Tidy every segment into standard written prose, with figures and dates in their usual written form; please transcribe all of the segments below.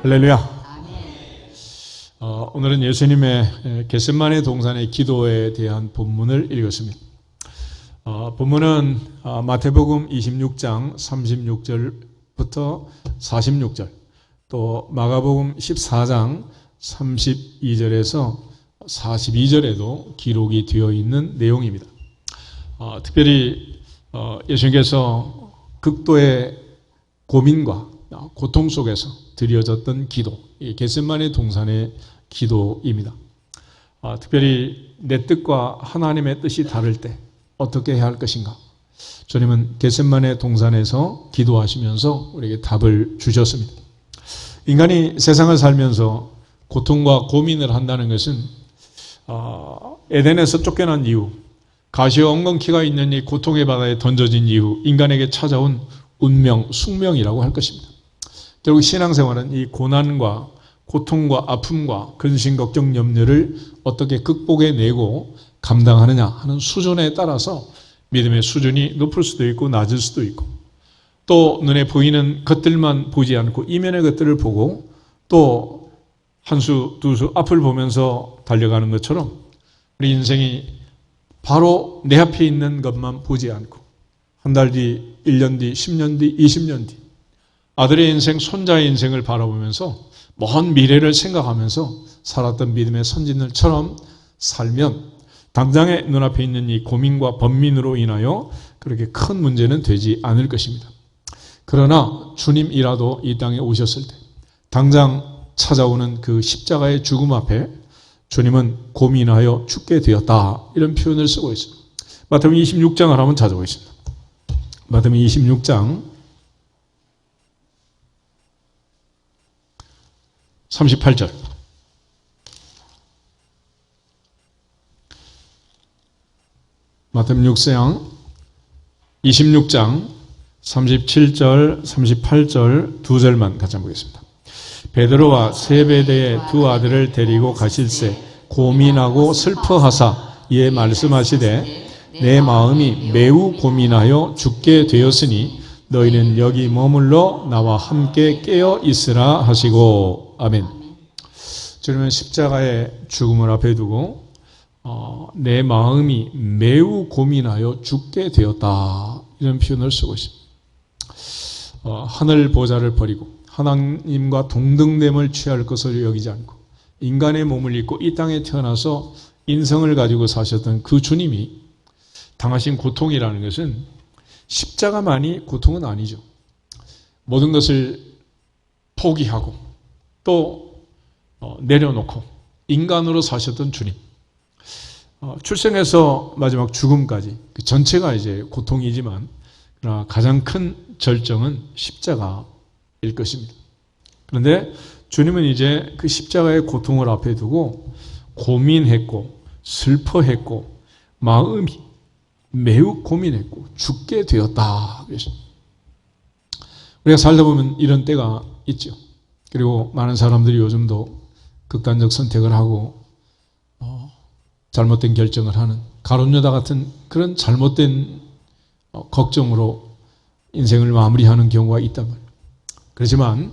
할렐루야. 오늘은 예수님의 겟세마네 동산의 기도에 대한 본문을 읽었습니다. 본문은 마태복음 26장 36절부터 46절, 또 마가복음 14장 32절에서 42절에도 기록이 되어 있는 내용입니다. 특별히 예수님께서 극도의 고민과 고통 속에서 드려졌던 기도, 겟세마네 동산의 기도입니다. 특별히 내 뜻과 하나님의 뜻이 다를 때 어떻게 해야 할 것인가? 주님은 겟세마네 동산에서 기도하시면서 우리에게 답을 주셨습니다. 인간이 세상을 살면서 고통과 고민을 한다는 것은 에덴에서 쫓겨난 이후, 가시와 엉겅퀴가 있는 이 고통의 바다에 던져진 이후 인간에게 찾아온 운명, 숙명이라고 할 것입니다. 결국 신앙생활은 이 고난과 고통과 아픔과 근심, 걱정, 염려를 어떻게 극복해내고 감당하느냐 하는 수준에 따라서 믿음의 수준이 높을 수도 있고 낮을 수도 있고, 또 눈에 보이는 것들만 보지 않고 이면의 것들을 보고 또 한 수, 두 수 앞을 보면서 달려가는 것처럼 우리 인생이 바로 내 앞에 있는 것만 보지 않고 한 달 뒤, 1년 뒤, 10년 뒤, 20년 뒤 아들의 인생, 손자의 인생을 바라보면서 먼 미래를 생각하면서 살았던 믿음의 선진들처럼 살면 당장의 눈앞에 있는 이 고민과 번민으로 인하여 그렇게 큰 문제는 되지 않을 것입니다. 그러나 주님이라도 이 땅에 오셨을 때 당장 찾아오는 그 십자가의 죽음 앞에 주님은 고민하여 죽게 되었다, 이런 표현을 쓰고 있습니다. 마태복음 26장을 한번 찾아보겠습니다. 마태복음 26장 38절. 마태복음 26장 37절, 38절 두 절만 같이 한번 보겠습니다. 베드로와 세베대의 두 아들을 데리고 가실새 고민하고 슬퍼하사 이에 말씀하시되 내 마음이 매우 고민하여 죽게 되었으니 너희는 여기 머물러 나와 함께 깨어 있으라 하시고. 아멘. 주님은 십자가의 죽음을 앞에 두고 내 마음이 매우 고민하여 죽게 되었다, 이런 표현을 쓰고 있습니다. 하늘 보좌를 버리고 하나님과 동등됨을 취할 것을 여기지 않고 인간의 몸을 입고 이 땅에 태어나서 인성을 가지고 사셨던 그 주님이 당하신 고통이라는 것은 십자가만이 고통은 아니죠. 모든 것을 포기하고 또 내려놓고 인간으로 사셨던 주님, 출생에서 마지막 죽음까지 그 전체가 이제 고통이지만 그러나 가장 큰 절정은 십자가일 것입니다. 그런데 주님은 이제 그 십자가의 고통을 앞에 두고 고민했고 슬퍼했고 마음이 매우 고민했고 죽게 되었다. 우리가 살다 보면 이런 때가 있죠. 그리고 많은 사람들이 요즘도 극단적 선택을 하고 잘못된 결정을 하는, 가론유다 같은 그런 잘못된 걱정으로 인생을 마무리하는 경우가 있단 말이에요. 그렇지만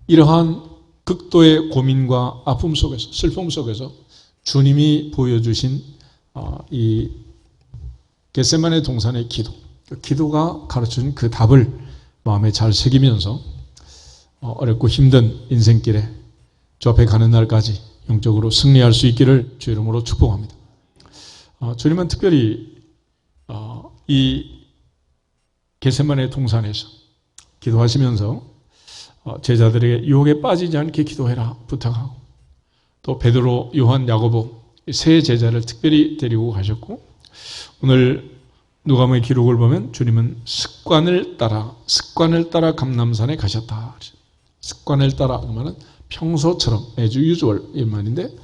이러한 극도의 고민과 아픔 속에서, 슬픔 속에서 주님이 보여주신 이 겟세마네 동산의 기도, 그 기도가 가르쳐준 그 답을 마음에 잘 새기면서 어렵고 힘든 인생길에 주 앞에 가는 날까지 영적으로 승리할 수 있기를 주 이름으로 축복합니다. 주님은 특별히 이 겟세마네 동산에서 기도하시면서 제자들에게 유혹에 빠지지 않게 기도해라 부탁하고, 또 베드로, 요한, 야고보 세 제자를 특별히 데리고 가셨고, 오늘 누가복음의 기록을 보면 주님은 습관을 따라 감람산에 가셨다. 습관을 따라 그러면 평소처럼 매주 유주얼 이 말인데,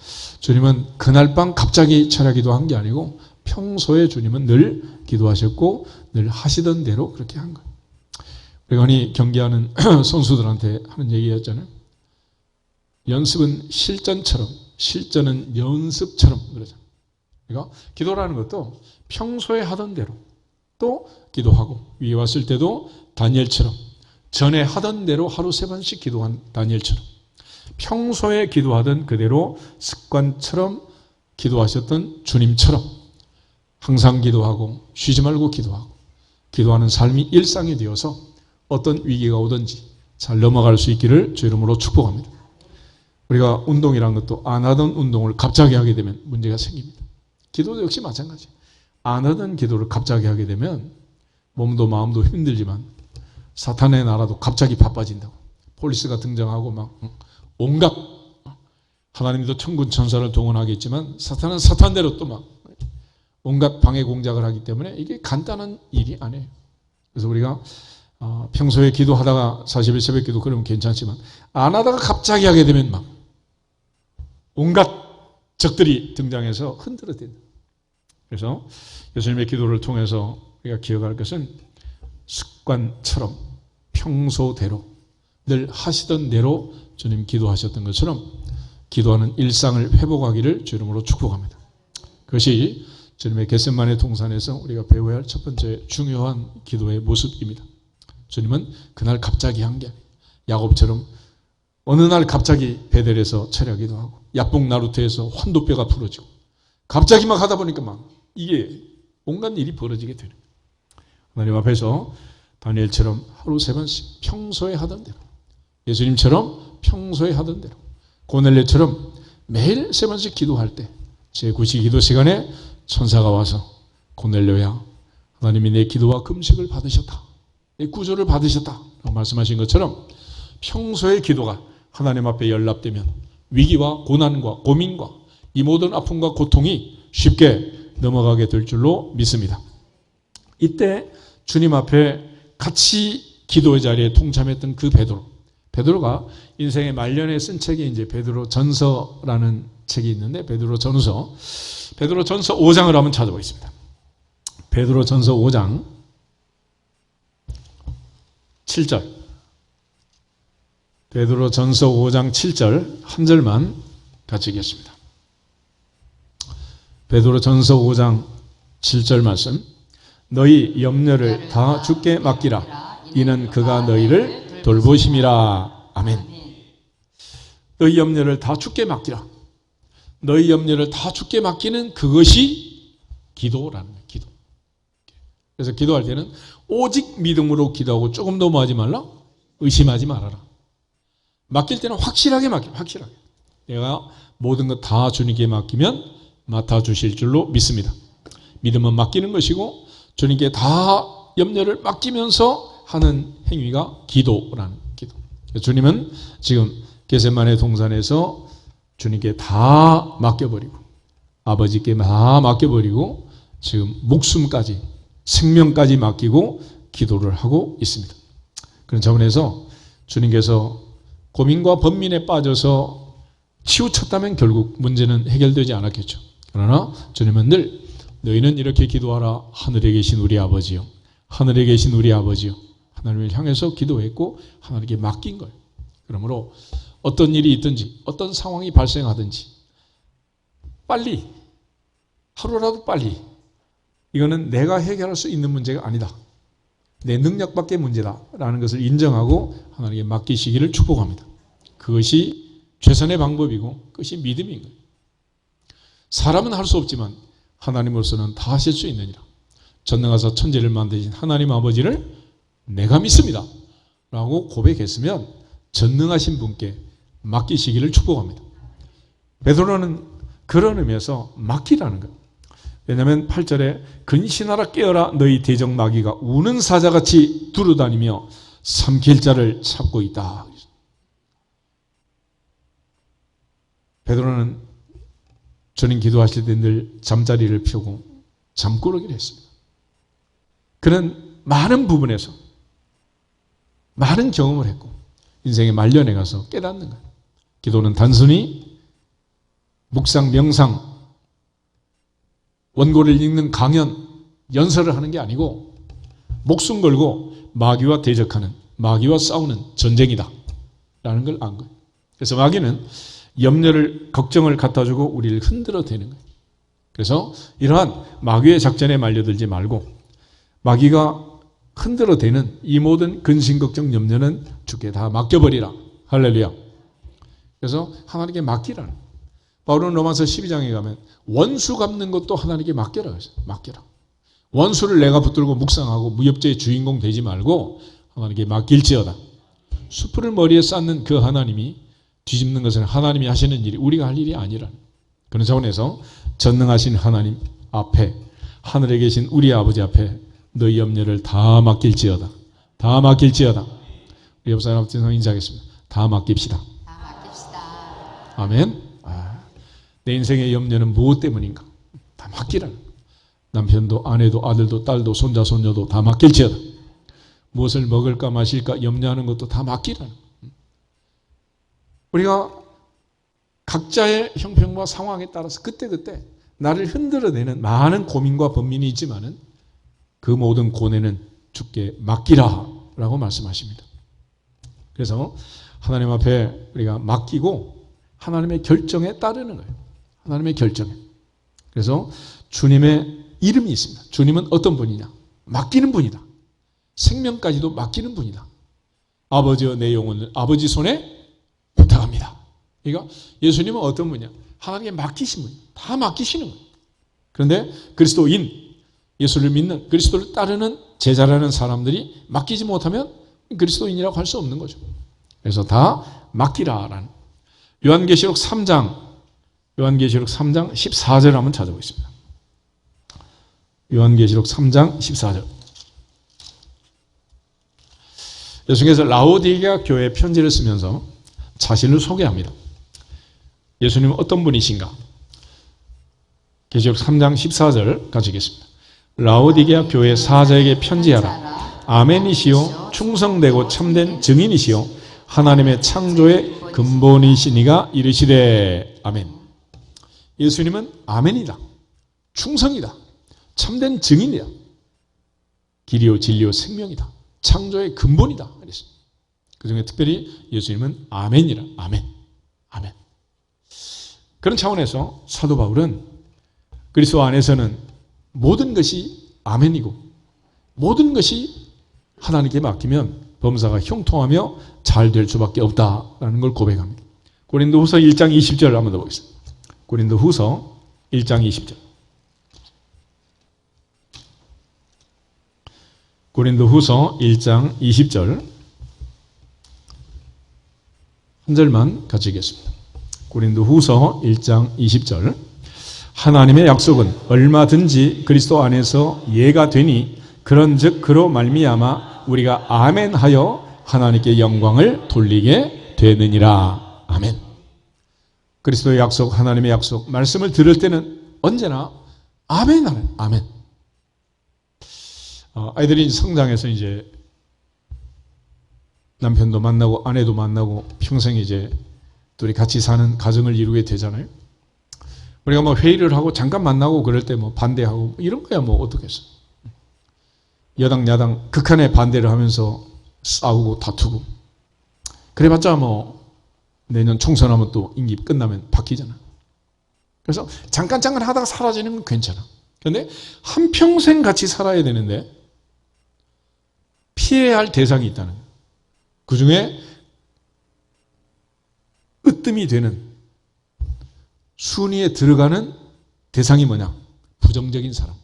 주님은 그날 밤 갑자기 철야기도 한 게 아니고 평소에 주님은 늘 기도하셨고 늘 하시던 대로 그렇게 한 거예요. 우리가 흔히 경기하는 선수들한테 하는 얘기였잖아요. 연습은 실전처럼, 실전은 연습처럼 그러잖아요. 그러니까 기도라는 것도 평소에 하던 대로 또 기도하고, 위에 왔을 때도 다니엘처럼 전에 하던 대로 하루 3번씩 기도한 다니엘처럼 평소에 기도하던 그대로 습관처럼 기도하셨던 주님처럼 항상 기도하고 쉬지 말고 기도하고 기도하는 삶이 일상이 되어서 어떤 위기가 오든지 잘 넘어갈 수 있기를 주 이름으로 축복합니다. 우리가 운동이란 것도 안 하던 운동을 갑자기 하게 되면 문제가 생깁니다. 기도도 역시 마찬가지. 안 하던 기도를 갑자기 하게 되면 몸도 마음도 힘들지만 사탄의 나라도 갑자기 바빠진다고. 폴리스가 등장하고 막 온갖 하나님도 천군 천사를 동원하겠지만 사탄은 사탄대로 또 막 온갖 방해 공작을 하기 때문에 이게 간단한 일이 아니에요. 그래서 우리가 평소에 기도하다가 40일 새벽 기도 그러면 괜찮지만 안 하다가 갑자기 하게 되면 막 온갖 적들이 등장해서 흔들어댄다. 그래서 예수님의 기도를 통해서 우리가 기억할 것은 습관처럼 평소대로 늘 하시던 대로 주님 기도하셨던 것처럼 기도하는 일상을 회복하기를 주 이름으로 축복합니다. 그것이 주님의 겟세마네 동산에서 우리가 배워야 할 첫 번째 중요한 기도의 모습입니다. 주님은 그날 갑자기 한 게 야곱처럼 어느 날 갑자기 베델에서 철야기도 하고 야복 나루트에서 환도뼈가 부러지고 갑자기 막 하다 보니까 막 이게 온갖 일이 벌어지게 되는 거예요. 하나님 앞에서 다니엘처럼 하루 3번씩 평소에 하던 대로 예수님처럼 평소에 하던 대로 고넬료처럼 매일 3번씩 기도할 때 제9시 기도 시간에 천사가 와서 고넬료야 하나님이 내 기도와 금식을 받으셨다. 내 구조를 받으셨다. 라고 말씀하신 것처럼 평소의 기도가 하나님 앞에 연락되면 위기와 고난과 고민과 이 모든 아픔과 고통이 쉽게 넘어가게 될 줄로 믿습니다. 이때 주님 앞에 같이 기도의 자리에 동참했던 그 베드로가 인생의 말년에 쓴 책이 이제 베드로 전서라는 책이 있는데 베드로 전서 5장을 한번 찾아보겠습니다. 베드로 전서 5장 7절. 베드로 전서 5장 7절 한 절만 같이 읽겠습니다. 베드로 전서 5장 7절 말씀. 너희 염려를 다 주께 맡기라. 이는 그가 너희를 돌보심이라. 아멘. 너희 염려를 다 주께 맡기라. 너희 염려를 다 주께 맡기는 그것이 기도라는 거예요. 기도. 그래서 기도할 때는 오직 믿음으로 기도하고 조금 더 뭐 하지 말라? 의심하지 말아라. 맡길 때는 확실하게 맡겨. 확실하게. 내가 모든 것 다 주님께 맡기면 맡아주실 줄로 믿습니다. 믿음은 맡기는 것이고 주님께 다 염려를 맡기면서 하는 행위가 기도라는 기도. 주님은 지금 겟세마네 동산에서 주님께 다 맡겨버리고 아버지께 다 맡겨버리고 지금 목숨까지 생명까지 맡기고 기도를 하고 있습니다. 그런 차원에서 주님께서 고민과 번민에 빠져서 치우쳤다면 결국 문제는 해결되지 않았겠죠. 그러나 주님은 늘 너희는 이렇게 기도하라. 하늘에 계신 우리 아버지요. 하늘에 계신 우리 아버지요. 하나님을 향해서 기도했고 하나님께 맡긴 거예요. 그러므로 어떤 일이 있든지 어떤 상황이 발생하든지 빨리 하루라도 빨리 이거는 내가 해결할 수 있는 문제가 아니다. 내 능력 밖의 문제다라는 것을 인정하고 하나님께 맡기시기를 축복합니다. 그것이 최선의 방법이고 그것이 믿음인 거예요. 사람은 할 수 없지만 하나님으로서는 다 하실 수 있느니라. 전능하사 천지를 만드신 하나님 아버지를 내가 믿습니다. 라고 고백했으면 전능하신 분께 맡기시기를 축복합니다. 베드로는 그런 의미에서 맡기라는 거예요. 왜냐하면 8절에 근신하라 깨어라 너희 대적 마귀가 우는 사자같이 두루다니며 삼킬 자를 찾고 있다. 베드로는 주님 기도하실 때 늘 잠자리를 펴고 잠꾸러기를 했습니다. 그는 많은 부분에서 많은 경험을 했고 인생의 말년에 가서 깨닫는 거예요. 기도는 단순히 묵상, 명상, 원고를 읽는 강연, 연설을 하는 게 아니고 목숨 걸고 마귀와 대적하는, 마귀와 싸우는 전쟁이다 라는 걸 안 거예요. 그래서 마귀는 염려를, 걱정을 갖다주고 우리를 흔들어대는 거예요. 그래서 이러한 마귀의 작전에 말려들지 말고 마귀가 흔들어대는 이 모든 근심, 걱정, 염려는 주께 다 맡겨버리라. 할렐루야. 그래서 하나님께 맡기라는. 바울은 로마서 12장에 가면 원수 갚는 것도 하나님께 맡겨라 그랬어요. 맡겨라. 원수를 내가 붙들고 묵상하고 무협지의 주인공 되지 말고 하나님께 맡길지어다. 수풀을 머리에 쌓는 그 하나님이 뒤집는 것은 하나님이 하시는 일이 우리가 할 일이 아니라는 그런 차원에서 전능하신 하나님 앞에 하늘에 계신 우리 아버지 앞에 너희 염려를 다 맡길지어다. 다 맡길지어다. 우리 옆 사람 앞에서 인사하겠습니다. 다 맡깁시다. 다 맡깁시다. 아멘. 내 인생의 염려는 무엇 때문인가? 다 맡기라는. 남편도 아내도 아들도 딸도 손자 손녀도 다 맡길지어다. 무엇을 먹을까 마실까 염려하는 것도 다 맡기라는. 우리가 각자의 형편과 상황에 따라서 그때그때 나를 흔들어내는 많은 고민과 번민이 있지만은 그 모든 고뇌는 주께 맡기라 라고 말씀하십니다. 그래서 하나님 앞에 우리가 맡기고 하나님의 결정에 따르는 거예요. 하나님의 결정에. 그래서 주님의 이름이 있습니다. 주님은 어떤 분이냐? 맡기는 분이다. 생명까지도 맡기는 분이다. 아버지여 내 영혼을 아버지 손에 부탁합니다. 그러니까 예수님은 어떤 분이냐? 하나님께 맡기신 분이에요. 다 맡기시는 거예요. 그런데 그리스도인, 예수를 믿는, 그리스도를 따르는 제자라는 사람들이 맡기지 못하면 그리스도인이라고 할 수 없는 거죠. 그래서 다 맡기라라는. 요한계시록 3장 14절 한번 찾아보겠습니다. 요한계시록 3장 14절. 예수님께서 라오디게아 교회에 편지를 쓰면서 자신을 소개합니다. 예수님은 어떤 분이신가? 계시록 3장 14절 가지겠습니다. 라오디게아 교회 사자에게 편지하라. 아멘이시요 충성되고 참된 증인이시요 하나님의 창조의 근본이시니가 이르시되 아멘. 예수님은 아멘이다. 충성이다. 참된 증인이다. 길이요 진리요 생명이다. 창조의 근본이다. 그 중에 특별히 예수님은 아멘이라. 아멘. 아멘. 그런 차원에서 사도 바울은 그리스도 안에서는 모든 것이 아멘이고 모든 것이 하나님께 맡기면 범사가 형통하며 잘 될 수밖에 없다라는 걸 고백합니다. 고린도후서 1장 20절 한번 더 보겠습니다. 고린도후서 1장 20절. 고린도후서 1장 20절 한 절만 같이 읽겠습니다. 고린도후서 1장 20절. 하나님의 약속은 얼마든지 그리스도 안에서 예가 되니 그런즉 그로 말미암아 우리가 아멘하여 하나님께 영광을 돌리게 되느니라. 아멘. 그리스도의 약속, 하나님의 약속, 말씀을 들을 때는 언제나 아멘 하는 아멘. 아이들이 성장해서 이제 남편도 만나고 아내도 만나고 평생 이제 둘이 같이 사는 가정을 이루게 되잖아요. 우리가 뭐 회의를 하고 잠깐 만나고 그럴 때 뭐 반대하고 이런 거야 뭐 어떻겠어. 여당 야당 극한의 반대를 하면서 싸우고 다투고 그래봤자 뭐 내년 총선하면 또 임기 끝나면 바뀌잖아. 그래서 잠깐 하다가 사라지는 건 괜찮아. 그런데 한평생 같이 살아야 되는데 피해야 할 대상이 있다는 거예요. 그 중에 으뜸이 되는 순위에 들어가는 대상이 뭐냐? 부정적인 사람.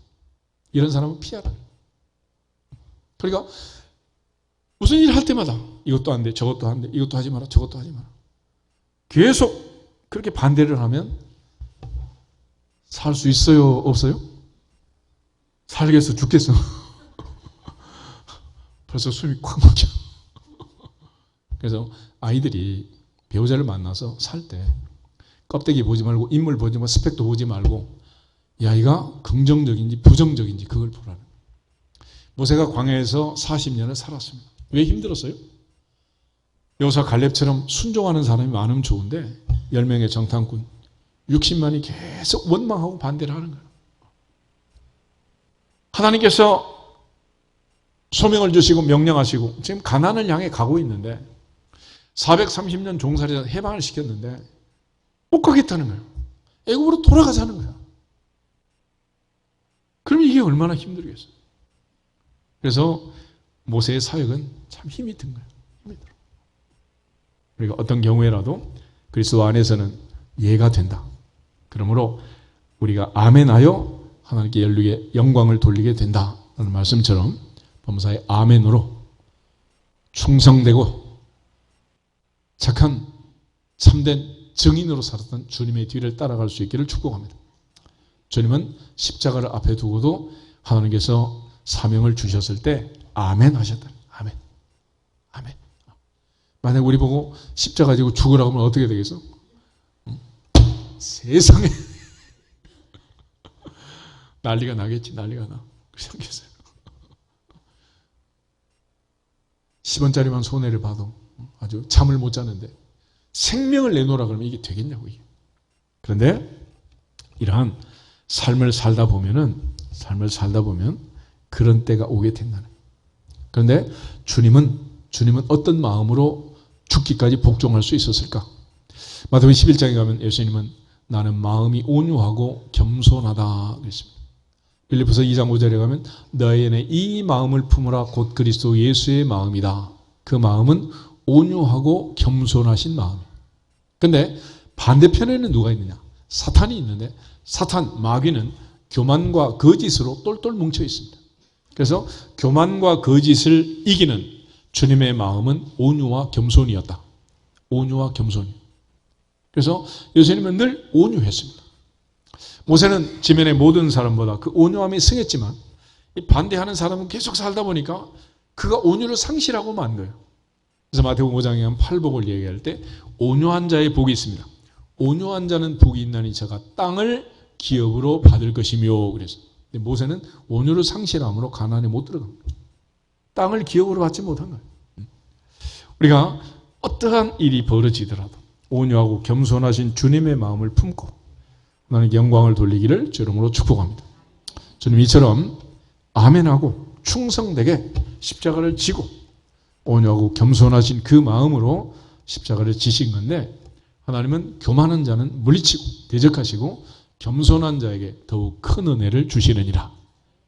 이런 사람은 피하라. 그러니까 무슨 일 할 때마다 이것도 안 돼, 저것도 안 돼, 이것도 하지 마라, 저것도 하지 마라. 계속 그렇게 반대를 하면 살 수 있어요? 없어요? 살겠어? 죽겠어? 벌써 숨이 콱 막혀. 그래서 아이들이 배우자를 만나서 살 때 껍데기 보지 말고 인물 보지 말고 스펙도 보지 말고 이 아이가 긍정적인지 부정적인지 그걸 보라는. 모세가 광야에서 40년을 살았습니다. 왜 힘들었어요? 여호수아 갈렙처럼 순종하는 사람이 많으면 좋은데 10명의 정탐꾼 60만이 계속 원망하고 반대를 하는 거예요. 하나님께서 소명을 주시고 명령하시고 지금 가나안을 향해 가고 있는데 430년 종살이에서 해방을 시켰는데 못 가겠다는 거예요. 애굽으로 돌아가자는 거예요. 그럼 이게 얼마나 힘들겠어요. 그래서 모세의 사역은 참 힘이 든 거예요. 힘이 들어. 우리가 어떤 경우에라도 그리스도 안에서는 예가 된다. 그러므로 우리가 아멘하여 하나님께 연루의 영광을 돌리게 된다는 말씀처럼 범사의 아멘으로 충성되고 착한 참된 증인으로 살았던 주님의 뒤를 따라갈 수 있기를 축복합니다. 주님은 십자가를 앞에 두고도 하나님께서 사명을 주셨을 때 아멘 하셨다. 아멘. 아멘. 만약 우리 보고 십자가 지고 죽으라고 하면 어떻게 되겠어? 세상에 난리가 나겠지. 난리가 나. 그렇게 생겼어요. 10원짜리만 손해를 봐도 아주 잠을 못 자는데 생명을 내놓으라 그러면 이게 되겠냐고. 이게. 그런데 이러한 삶을 살다 보면 그런 때가 오게 된다는. 그런데 주님은 어떤 마음으로 죽기까지 복종할 수 있었을까? 마태복음 11장에 가면 예수님은 나는 마음이 온유하고 겸손하다 그랬습니다. 빌립보서 2장 5절에 가면 너희 안에 이 마음을 품으라 곧 그리스도 예수의 마음이다. 그 마음은 온유하고 겸손하신 마음. 근데 반대편에는 누가 있느냐? 사탄이 있는데 사탄, 마귀는 교만과 거짓으로 똘똘 뭉쳐 있습니다. 그래서 교만과 거짓을 이기는 주님의 마음은 온유와 겸손이었다. 온유와 겸손이. 그래서 예수님은 늘 온유했습니다. 모세는 지면의 모든 사람보다 그 온유함이 승했지만 이 반대하는 사람은 계속 살다 보니까 그가 온유를 상실하고 만 거예요. 그래서 마태복음 5장에 한 팔복을 얘기할 때 온유한 자의 복이 있습니다. 온유한 자는 복이 있나니 저가 땅을 기업으로 받을 것이며 그래서 근데 모세는 온유를 상실함으로 가나안에 못 들어갑니다. 땅을 기업으로 받지 못한 거예요. 우리가 어떠한 일이 벌어지더라도 온유하고 겸손하신 주님의 마음을 품고 하나님께 영광을 돌리기를 주름으로 축복합니다. 주님 이처럼 아멘하고 충성되게 십자가를 지고 온유하고 겸손하신 그 마음으로 십자가를 지신 건데 하나님은 교만한 자는 물리치고 대적하시고 겸손한 자에게 더욱 큰 은혜를 주시느니라.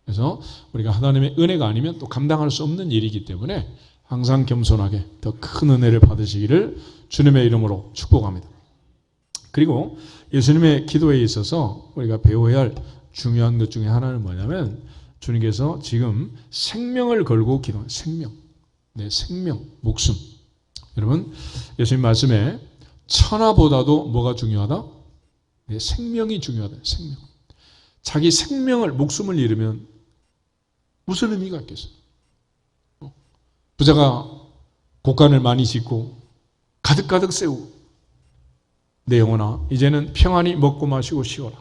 그래서 우리가 하나님의 은혜가 아니면 또 감당할 수 없는 일이기 때문에 항상 겸손하게 더 큰 은혜를 받으시기를 주님의 이름으로 축복합니다. 그리고 예수님의 기도에 있어서 우리가 배워야 할 중요한 것 중에 하나는 뭐냐면 주님께서 지금 생명을 걸고 기도하는 생명. 네, 생명, 목숨. 여러분 예수님 말씀에 천하보다도 뭐가 중요하다? 네, 생명이 중요하다. 생명. 자기 생명을 목숨을 잃으면 무슨 의미가 있겠어요? 부자가 곡간을 많이 짓고 가득가득 세우고 내 영혼아 이제는 평안히 먹고 마시고 쉬어라.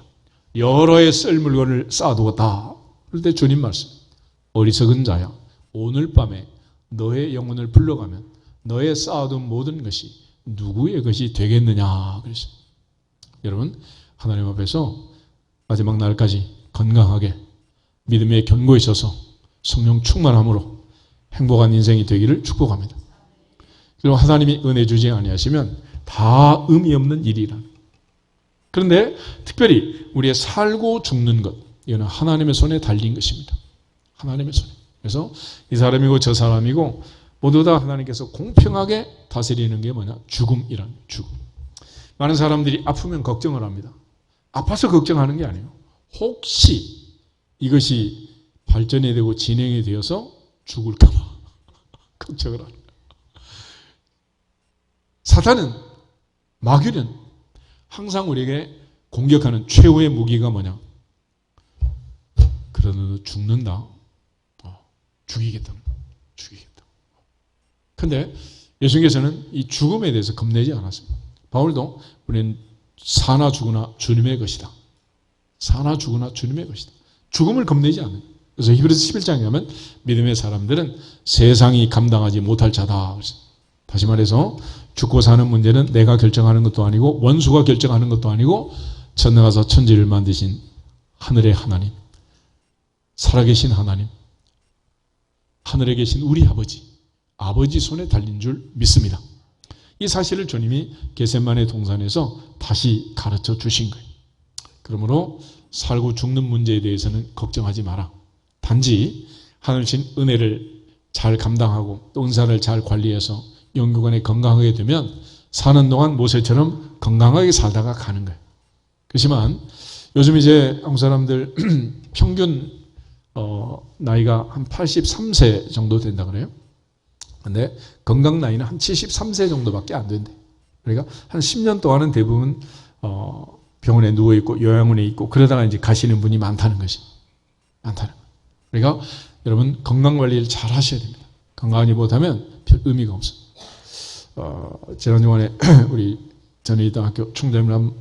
여러 해 쓸 물건을 쌓아두었다. 그럴 때 주님 말씀 어리석은 자야 오늘 밤에 너의 영혼을 불러가면 너의 쌓아둔 모든 것이 누구의 것이 되겠느냐 그랬어요. 여러분 하나님 앞에서 마지막 날까지 건강하게 믿음에 견고히 있어서 성령 충만함으로 행복한 인생이 되기를 축복합니다. 그리고 하나님이 은혜 주지 아니하시면 다 의미 없는 일이라. 그런데 특별히 우리의 살고 죽는 것 이거는 하나님의 손에 달린 것입니다. 하나님의 손에. 그래서 이 사람이고 저 사람이고 모두 다 하나님께서 공평하게 다스리는 게 뭐냐? 죽음이란 죽음. 많은 사람들이 아프면 걱정을 합니다. 아파서 걱정하는 게 아니에요. 혹시 이것이 발전이 되고 진행이 되어서 죽을까 봐 걱정을 하는 거예요. 사탄은 마귀는 항상 우리에게 공격하는 최후의 무기가 뭐냐? 그러다 너 죽는다. 죽이겠다. 죽이겠다. 근데 예수님께서는 이 죽음에 대해서 겁내지 않았습니다. 바울도 우리는 사나 죽으나 주님의 것이다. 사나 죽으나 주님의 것이다. 죽음을 겁내지 않는. 그래서 히브리서 11장에 가면 믿음의 사람들은 세상이 감당하지 못할 자다. 다시 말해서 죽고 사는 문제는 내가 결정하는 것도 아니고 원수가 결정하는 것도 아니고 천능하사 천지를 만드신 하늘의 하나님, 살아계신 하나님, 하늘에 계신 우리 아버지 손에 달린 줄 믿습니다. 이 사실을 주님이 겟세마네 동산에서 다시 가르쳐 주신 거예요. 그러므로 살고 죽는 문제에 대해서는 걱정하지 마라. 단지 하늘신 은혜를 잘 감당하고 또 은사를 잘 관리해서 영육간에 건강하게 되면 사는 동안 모세처럼 건강하게 살다가 가는 거예요. 그렇지만 요즘 이제 한국 사람들 평균 나이가 한 83세 정도 된다 그래요. 근데 건강 나이는 한 73세 정도밖에 안 된대. 그러니까 한 10년 동안은 대부분 병원에 누워 있고 요양원에 있고 그러다가 이제 가시는 분이 많다는 것이 많다는 거예요. 그러니까 여러분 건강 관리를 잘 하셔야 됩니다. 건강하지 못하면 별 의미가 없어요. 지난 주간에 우리 전의대학교 총장님을 한번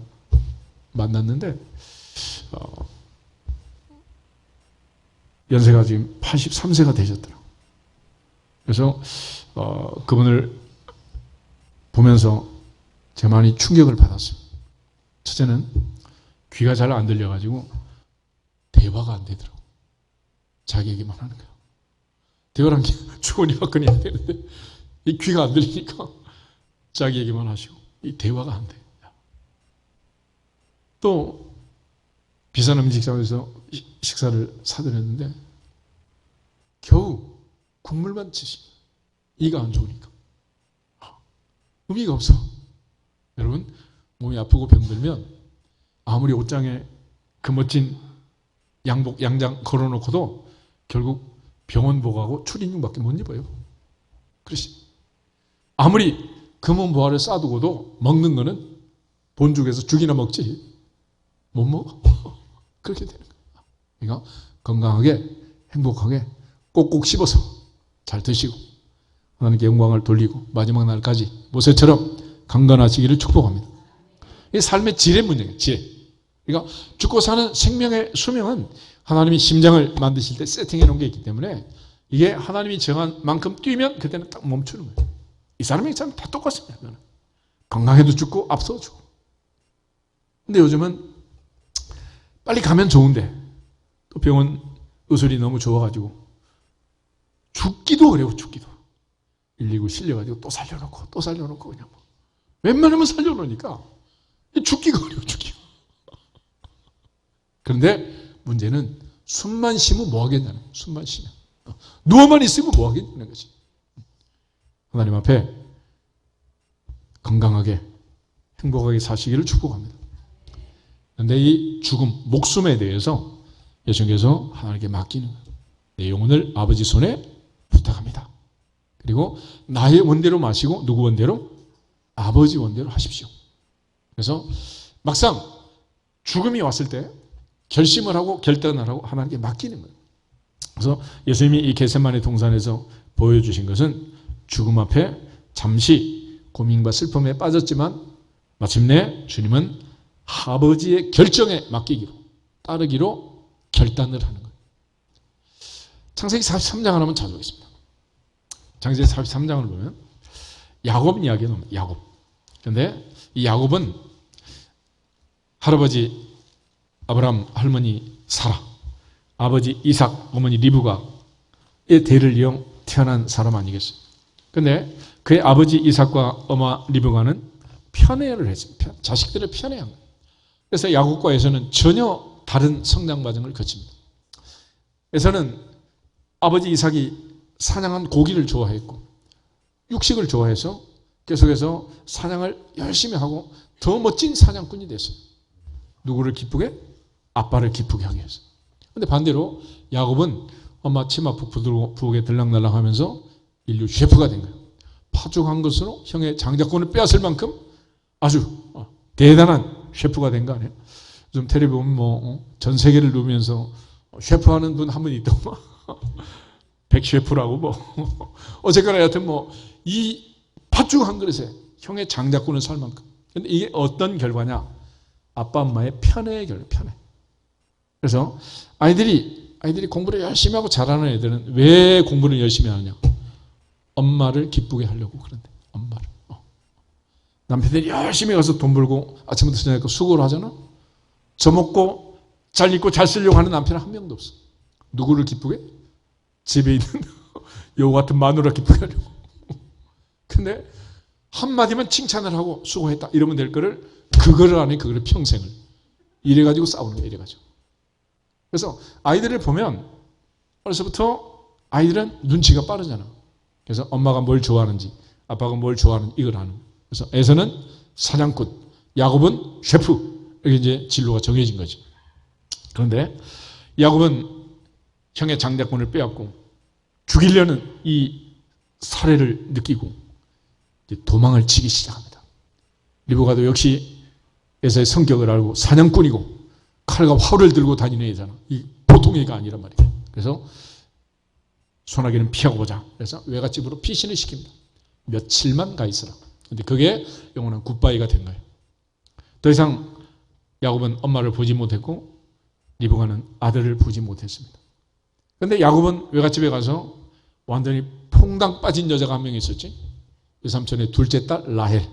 만났는데 연세가 지금 83세가 되셨더라고요. 그래서 그분을 보면서 제가 많이 충격을 받았어요. 첫째는 귀가 잘 안 들려가지고 대화가 안 되더라고요. 자기 얘기만 하는 거예요. 대화를 한 게 주거니 받거니 해야 되는데 이 귀가 안 들리니까 자기 얘기만 하시고 이 대화가 안 돼요. 또 비싼 음식점에서 식사를 사드렸는데 겨우 국물만 드시고 이가 안 좋으니까 의미가 없어. 여러분 몸이 아프고 병들면 아무리 옷장에 그 멋진 양복 양장 걸어놓고도 결국 병원복하고 출입증밖에 못 입어요. 그렇지. 아무리 금은보화를 쌓아두고도 먹는 거는 본죽에서 죽이나 먹지 못 먹어. 그렇게 되는 거예요. 그러니까 건강하게 행복하게 꼭꼭 씹어서 잘 드시고 하나님께 영광을 돌리고 마지막 날까지 모세처럼 강건하시기를 축복합니다. 이게 삶의 질의 문제예요. 질. 그러니까 죽고 사는 생명의 수명은 하나님이 심장을 만드실 때 세팅해 놓은 게 있기 때문에 이게 하나님이 정한 만큼 뛰면 그때는 딱 멈추는 거예요. 이 사람의 참 다 똑같습니다. 건강해도 죽고 앞서도 죽고. 근데 요즘은 빨리 가면 좋은데 또 병원 의술이 너무 좋아가지고 죽기도 어려워. 죽기도 119 실려가지고 또 살려놓고 또 살려놓고 그냥 뭐. 웬만하면 살려놓으니까 죽기가 어려워. 죽기가. 그런데 문제는 숨만 쉬면 뭐 하겠냐는 거예요. 숨만 쉬면 누워만 있으면 뭐 하겠냐는 거지. 하나님 앞에 건강하게 행복하게 사시기를 축복합니다. 그런데 이 죽음, 목숨에 대해서 예수님께서 하나님께 맡기는 거예요. 내 영혼을 아버지 손에 부탁합니다. 그리고 나의 원대로 마시고 누구 원대로? 아버지 원대로 하십시오. 그래서 막상 죽음이 왔을 때 결심을 하고 결단을 하고 하나님께 맡기는 거예요. 그래서 예수님이 이 겟세마네 동산에서 보여주신 것은 죽음 앞에 잠시 고민과 슬픔에 빠졌지만 마침내 주님은 아버지의 결정에 맡기기로 따르기로 결단을 하는 거예요. 창세기 43장을 한번 찾아보겠습니다. 창세기 43장을 보면 야곱 이야기가 나옵니다. 야곱. 그런데 이 야곱은 할아버지 아브라함, 할머니 사라, 아버지 이삭, 어머니 리브가의 대를 이어 태어난 사람 아니겠어요? 그런데 그의 아버지 이삭과 어머 리브가는 편애를 했습니다. 자식들을 편애한 거예요. 그래서 야곱과 에서는 전혀 다른 성장 과정을 거칩니다. 에서는 아버지 이삭이 사냥한 고기를 좋아했고 육식을 좋아해서 계속해서 사냥을 열심히 하고 더 멋진 사냥꾼이 됐어요. 누구를 기쁘게? 아빠를 기쁘게 하기 위해서. 그런데 반대로 야곱은 엄마 치마 부엌에 들락날락 하면서 인류 셰프가 된 거예요. 파죽한 것으로 형의 장자권을 빼앗을 만큼 아주 대단한 셰프가 된 거 아니에요? 요즘 텔레비 보면 전 세계를 누비면서 셰프하는 분 한 분 있더만 백 셰프라고 어쨌거나 여하튼 이 팥죽 한 그릇에 형의 장자권을 살 만큼. 근데 이게 어떤 결과냐? 아빠 엄마의 편애의 결과, 편애. 그래서 아이들이 공부를 열심히 하고 잘하는 애들은 왜 공부를 열심히 하느냐? 엄마를 기쁘게 하려고. 그런데 엄마를. 남편들이 열심히 가서 돈 벌고 아침부터 저녁까지 수고를 하잖아. 저 먹고 잘 입고 잘 쓰려고 하는 남편은 한 명도 없어. 누구를 기쁘게? 집에 있는 여우 같은 마누라 기쁘게 하려고. 근데 한마디만 칭찬을 하고 수고했다 이러면 될 거를 그거를 안 해. 그거를 평생을 이래가지고 싸우는 거야. 이래가지고. 그래서 아이들을 보면 어려서부터 아이들은 눈치가 빠르잖아. 그래서 엄마가 뭘 좋아하는지 아빠가 뭘 좋아하는지 이걸 아는 거야. 그래서 에서는 사냥꾼, 야곱은 셰프. 이렇게 이제 진로가 정해진 거지. 그런데 야곱은 형의 장자권을 빼앗고 죽이려는 이 살해를 느끼고 이제 도망을 치기 시작합니다. 리브가도 역시 에서의 성격을 알고 사냥꾼이고 칼과 활을 들고 다니는 애잖아. 이 보통 애가 아니란 말이에요. 그래서 소나기는 피하고 보자. 그래서 외갓집으로 피신을 시킵니다. 며칠만 가 있으라. 근데 그게 영원한 굿바이가 된 거예요. 더 이상 야곱은 엄마를 보지 못했고 리브가는 아들을 보지 못했습니다. 그런데 야곱은 외갓집에 가서 완전히 퐁당 빠진 여자가 한 명 있었지. 외삼촌의 둘째 딸 라헬.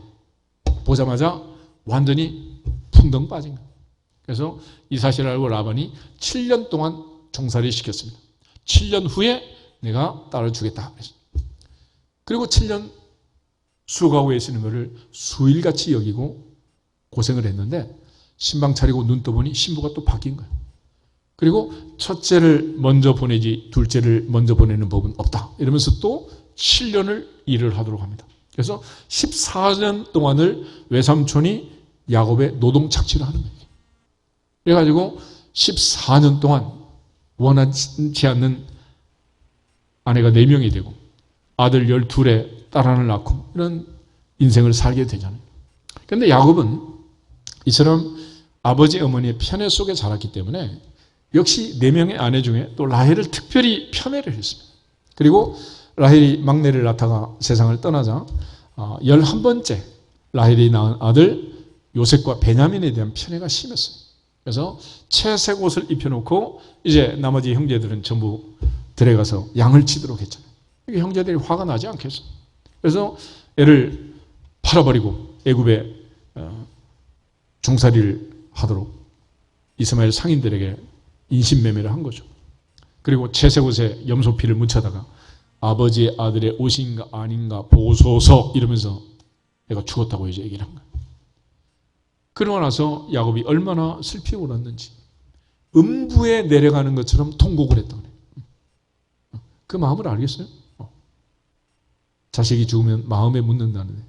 보자마자 완전히 풍덩 빠진 거예요. 그래서 이 사실을 알고 라반이 7년 동안 종살이 시켰습니다. 7년 후에 내가 딸을 주겠다. 그리고 7년 수고하고 계시는 것을 수일같이 여기고 고생을 했는데 신방 차리고 눈 떠보니 신부가 또 바뀐 거예요. 그리고 첫째를 먼저 보내지 둘째를 먼저 보내는 법은 없다. 이러면서 또 7년을 일을 하도록 합니다. 그래서 14년 동안을 외삼촌이 야곱의 노동 착취를 하는 거예요. 그래가지고 14년 동안 원하지 않는 아내가 4명이 되고 아들 12에 딸 하나를 낳고 이런 인생을 살게 되잖아요. 그런데 야곱은 이처럼 아버지 어머니의 편애 속에 자랐기 때문에 역시 4명의 아내 중에 또 라헬을 특별히 편애를 했습니다. 그리고 라헬이 막내를 낳다가 세상을 떠나자 11번째 라헬이 낳은 아들 요셉과 베냐민에 대한 편애가 심했어요. 그래서 채색 옷을 입혀놓고 이제 나머지 형제들은 전부 들에 가서 양을 치도록 했잖아요. 이게 형제들이 화가 나지 않겠어. 그래서 애를 팔아버리고 애굽에 종살이를 하도록 이스마엘 상인들에게 인신매매를 한 거죠. 그리고 채색 옷에 염소피를 묻혀다가 아버지의 아들의 옷인가 아닌가 보소서 이러면서 애가 죽었다고 이제 얘기를 한 거예요. 그러고 나서 야곱이 얼마나 슬피 울었는지 음부에 내려가는 것처럼 통곡을 했다고 그래요. 그 마음을 알겠어요? 자식이 죽으면 마음에 묻는다는데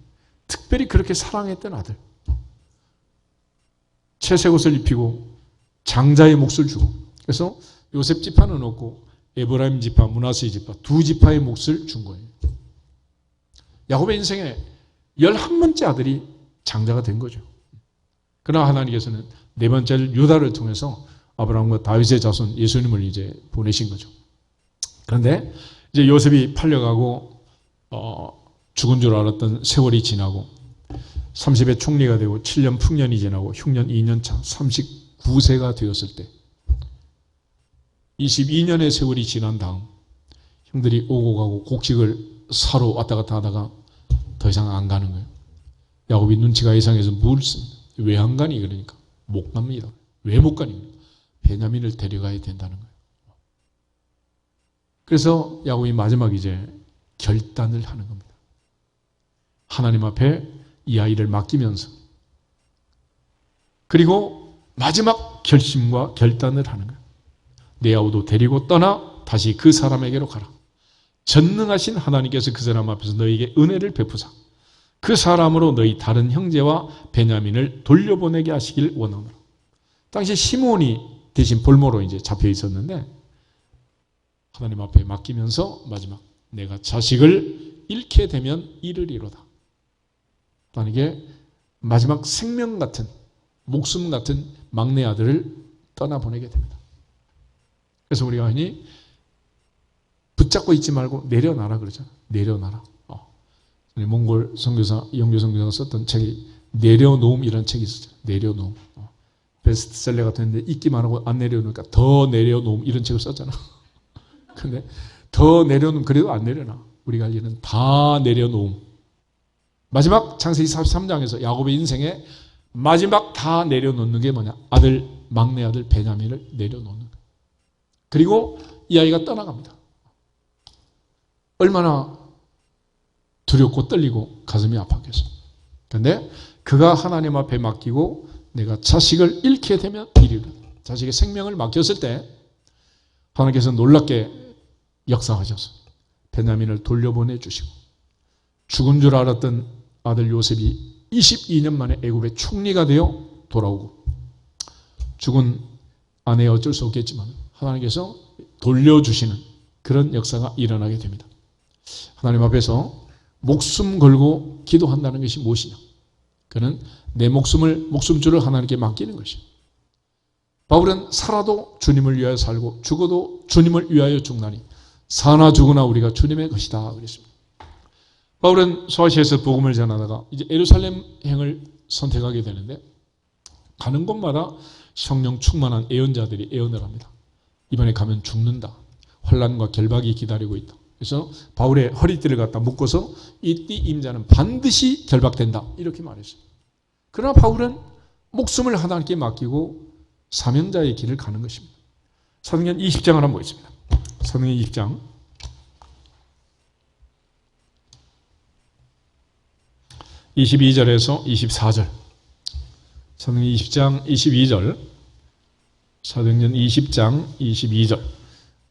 특별히 그렇게 사랑했던 아들 채색 옷을 입히고 장자의 몫을 주고 그래서 요셉 지파는 없고 에브라임 지파, 므낫세 지파 두 지파의 몫을 준 거예요. 야곱의 인생에 11번째 아들이 장자가 된 거죠. 그러나 하나님께서는 4번째를 유다를 통해서 아브라함과 다윗의 자손 예수님을 이제 보내신 거죠. 그런데 이제 요셉이 팔려가고 죽은 줄 알았던 세월이 지나고 30의 총리가 되고 7년 풍년이 지나고 흉년 2년 차 39세가 되었을 때 22년의 세월이 지난 다음 형들이 오고 가고 곡식을 사러 왔다 갔다 하다가 더 이상 안 가는 거예요. 야곱이 눈치가 이상해서 물습니다. 왜 안 가니? 그러니까 못 갑니다. 왜 못 가니? 베냐민을 데려가야 된다는 거예요. 그래서 야곱이 마지막 이제 결단을 하는 겁니다. 하나님 앞에 이 아이를 맡기면서 그리고 마지막 결심과 결단을 하는 거예요. 내 아우도 데리고 떠나 다시 그 사람에게로 가라. 전능하신 하나님께서 그 사람 앞에서 너에게 은혜를 베푸사 그 사람으로 너희 다른 형제와 베냐민을 돌려보내게 하시길 원하노라. 당시 시므온이 대신 볼모로 이제 잡혀 있었는데 하나님 앞에 맡기면서 마지막 내가 자식을 잃게 되면 이르리로다. 하나님께 마지막 생명 같은 목숨 같은 막내 아들을 떠나보내게 됩니다. 그래서 우리가 흔히 붙잡고 있지 말고 내려놔라 그러잖아요. 내려놔라. 몽골 선교사 이영규 선교사가 썼던 책이 내려놓음이라는 책이 있었죠. 내려놓음. 베스트셀러 같은데 읽기만 하고 안 내려놓으니까 더 내려놓음 이런 책을 썼잖아. 근데 더 내려놓음 그래도 안 내려놔. 우리가 할 일은 다 내려놓음. 마지막 창세기 43장에서 야곱의 인생에 마지막 다 내려놓는 게 뭐냐? 막내 아들 베냐민을 내려놓는 거예요. 그리고 이 아이가 떠나갑니다. 얼마나 두렵고 떨리고 가슴이 아팠겠어. 그런데 그가 하나님 앞에 맡기고 내가 자식을 잃게 되면 이리라. 자식의 생명을 맡겼을 때 하나님께서 놀랍게 역사하셔서 베냐민을 돌려보내 주시고 죽은 줄 알았던 아들 요셉이 22년 만에 애굽의 총리가 되어 돌아오고 죽은 아내의 어쩔 수 없겠지만 하나님께서 돌려주시는 그런 역사가 일어나게 됩니다. 하나님 앞에서 목숨 걸고 기도한다는 것이 무엇이냐? 그는 내 목숨줄을 하나님께 맡기는 것이에요. 바울은 살아도 주님을 위하여 살고 죽어도 주님을 위하여 죽나니 사나 죽으나 우리가 주님의 것이다 그랬습니다. 바울은 소아시아에서 복음을 전하다가 이제 예루살렘 행을 선택하게 되는데 가는 곳마다 성령 충만한 예언자들이 예언을 합니다. 이번에 가면 죽는다. 환난과 결박이 기다리고 있다. 그래서 바울의 허리띠를 갖다 묶어서 이 띠 임자는 반드시 결박된다. 이렇게 말했어요. 그러나 바울은 목숨을 하나님께 맡기고 사명자의 길을 가는 것입니다. 사도행전 20장을 한번 보겠습니다. 사도행전 20장 22절에서 24절. 사도행전 20장 22절. 사도행전 20장 22절.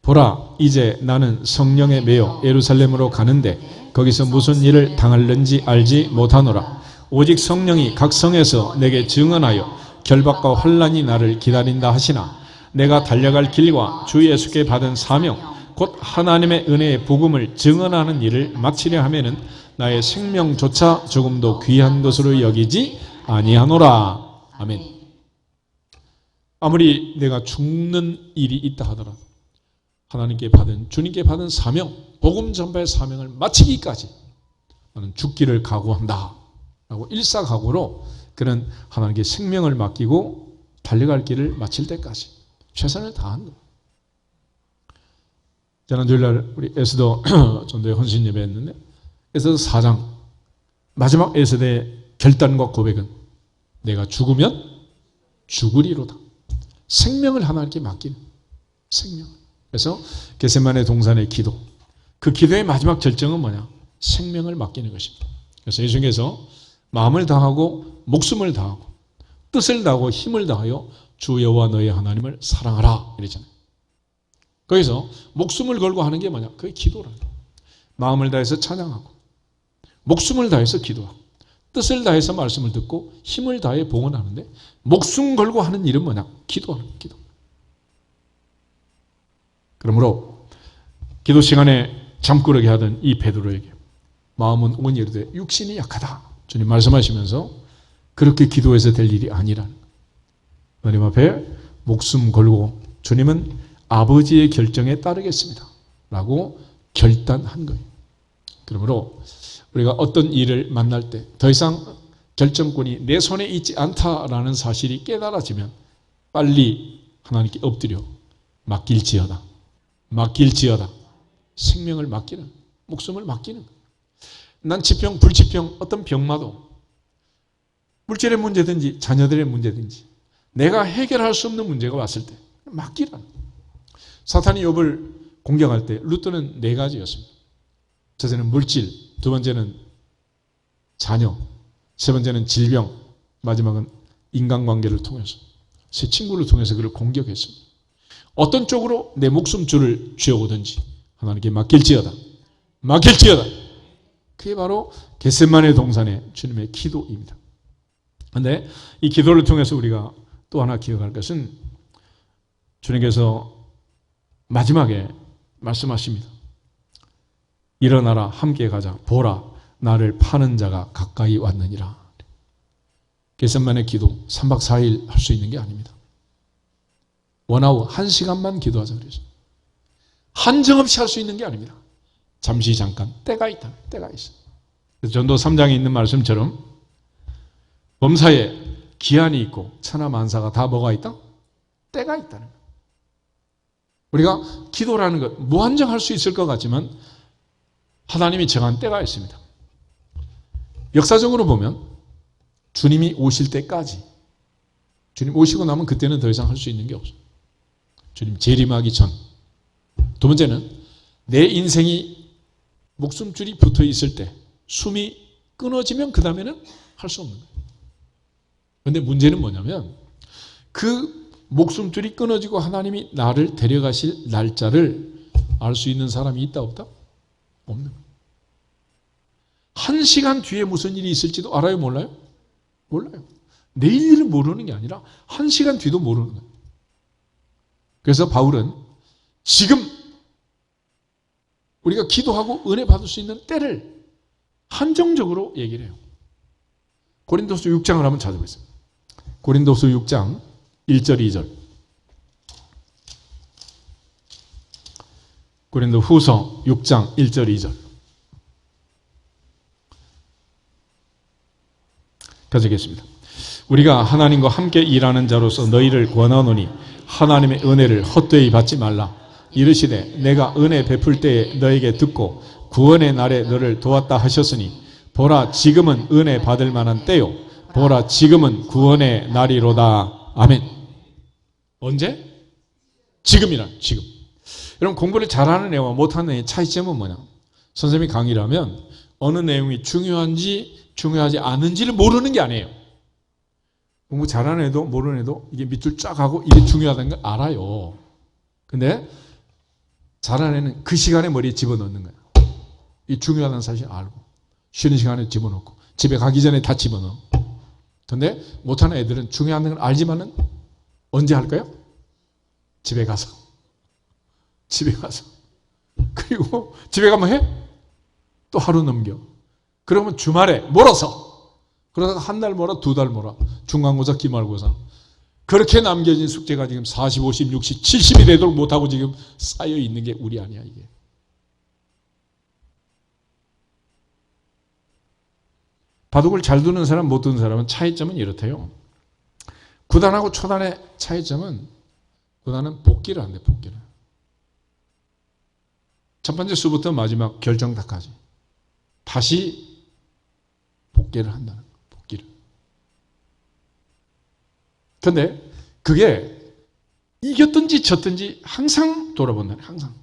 보라, 이제 나는 성령에 매여 예루살렘으로 가는데 거기서 무슨 일을 당할는지 알지 못하노라. 오직 성령이 각 성에서 내게 증언하여 결박과 환난이 나를 기다린다 하시나 내가 달려갈 길과 주 예수께 받은 사명 곧 하나님의 은혜의 복음을 증언하는 일을 마치려 하면은 나의 생명조차 조금도 귀한 것으로 여기지 아니하노라. 아멘. 아무리 내가 죽는 일이 있다 하더라도 하나님께 받은, 주님께 받은 사명, 복음 전파의 사명을 마치기까지 나는 죽기를 각오한다 라고 일사각오로 그는 하나님께 생명을 맡기고 달려갈 길을 마칠 때까지 최선을 다한 것. 지난주일날 우리 에스더 전도회 헌신 예배했는데 에스더 4장 마지막 에스더의 결단과 고백은 내가 죽으면 죽으리로다. 생명을 하나님께 맡기는 생명. 그래서 겟세마네 동산의 기도, 그 기도의 마지막 결정은 뭐냐? 생명을 맡기는 것입니다. 그래서 예수님께서 마음을 다하고 목숨을 다하고 뜻을 다하고 힘을 다하여 주 여호와 너희 하나님을 사랑하라 이랬잖아요. 거기서 목숨을 걸고 하는 게 뭐냐? 그게 기도라는 거예요. 마음을 다해서 찬양하고 목숨을 다해서 기도하고 뜻을 다해서 말씀을 듣고 힘을 다해 봉헌하는데 목숨 걸고 하는 일은 뭐냐? 기도하는 거예요. 기도. 그러므로 기도 시간에 잠꾸러기 하던 이 베드로에게 마음은 온전히 이르되 육신이 약하다. 주님 말씀하시면서 그렇게 기도해서 될 일이 아니라는 거예요. 하나님 앞에 목숨 걸고 주님은 아버지의 결정에 따르겠습니다. 라고 결단한 거예요. 그러므로 우리가 어떤 일을 만날 때 더 이상 결정권이 내 손에 있지 않다라는 사실이 깨달아지면 빨리 하나님께 엎드려 맡길지어다. 생명을 맡기는, 목숨을 맡기는. 난치병, 불치병, 어떤 병마도 물질의 문제든지 자녀들의 문제든지 내가 해결할 수 없는 문제가 왔을 때 맡기라는. 사탄이 욥을 공격할 때 루트는 4가지였습니다. 첫째는 물질, 두 번째는 자녀, 세 번째는 질병, 마지막은 인간관계를 통해서 제 친구를 통해서 그를 공격했습니다. 어떤 쪽으로 내 목숨줄을 쥐어오든지 하나님께 맡길지어다. 그게 바로 겟세마네 동산의 주님의 기도입니다. 그런데 이 기도를 통해서 우리가 또 하나 기억할 것은 주님께서 마지막에 말씀하십니다. 일어나라 함께 가자. 보라 나를 파는 자가 가까이 왔느니라. 겟세마네 기도 3박 4일 할 수 있는 게 아닙니다. 원아웃 1시간만 기도하자 그래서 한정없이 할 수 있는 게 아닙니다. 잠시 잠깐 때가 있다. 때가 있어. 전도 3장에 있는 말씀처럼 범사에 기한이 있고 천하만사가 다 뭐가 있다? 때가 있다는 거예요. 우리가 기도라는 것 무한정할 수 있을 것 같지만 하나님이 정한 때가 있습니다. 역사적으로 보면 주님이 오실 때까지, 주님 오시고 나면 그때는 더 이상 할 수 있는 게 없어요. 주님 재림하기 전. 두 번째는 내 인생이 목숨줄이 붙어 있을 때 숨이 끊어지면 그 다음에는 할 수 없는 거예요. 그런데 문제는 뭐냐면 그 목숨줄이 끊어지고 하나님이 나를 데려가실 날짜를 알 수 있는 사람이 있다 없다? 없는 거예요. 1시간 뒤에 무슨 일이 있을지도 알아요? 몰라요? 몰라요. 내일 일을 모르는 게 아니라 1시간 뒤도 모르는 거예요. 그래서 바울은 지금 우리가 기도하고 은혜 받을 수 있는 때를 한정적으로 얘기를 해요. 고린도서 6장을 한번 찾아보겠습니다. 고린도서 6장 1절 2절. 고린도 후서 6장 1절 2절. 가져겠습니다. 우리가 하나님과 함께 일하는 자로서 너희를 권하노니 하나님의 은혜를 헛되이 받지 말라. 이르시되 내가 은혜 베풀 때에 너에게 듣고 구원의 날에 너를 도왔다 하셨으니 보라 지금은 은혜 받을 만한 때요 보라 지금은 구원의 날이로다. 아멘. 언제? 지금이라. 지금. 여러분 공부를 잘하는 애와 못하는 애의 차이점은 뭐냐? 선생님이 강의를 하면 어느 내용이 중요한지 중요하지 않은지를 모르는 게 아니에요. 공부 잘하는 애도 모르는 애도 이게 밑줄 쫙 하고 이게 중요하다는 걸 알아요. 근데 잘하는 애는 그 시간에 머리에 집어넣는 거야. 이 중요하다는 사실 알고 쉬는 시간에 집어넣고 집에 가기 전에 다 집어넣어. 근데 못하는 애들은 중요한 걸 알지만은 언제 할까요? 집에 가서. 그리고 집에 가면 해? 또 하루 넘겨. 그러면 주말에 몰아서. 그러다가 한 달 몰아, 두 달 몰아. 중간고사, 기말고사. 그렇게 남겨진 숙제가 지금 40, 50, 60, 70이 되도록 못하고 지금 쌓여 있는 게 우리 아니야, 이게. 바둑을 잘 두는 사람, 못 두는 사람은 차이점은 이렇대요. 구단하고 초단의 차이점은 구단은 복기를 한대, 복기를. 첫 번째 수부터 마지막 결정타까지. 다시 복귀를 한다는 거예요. 복귀를. 근데 그게 이겼든지 졌든지 항상 돌아본다는 거예요. 항상.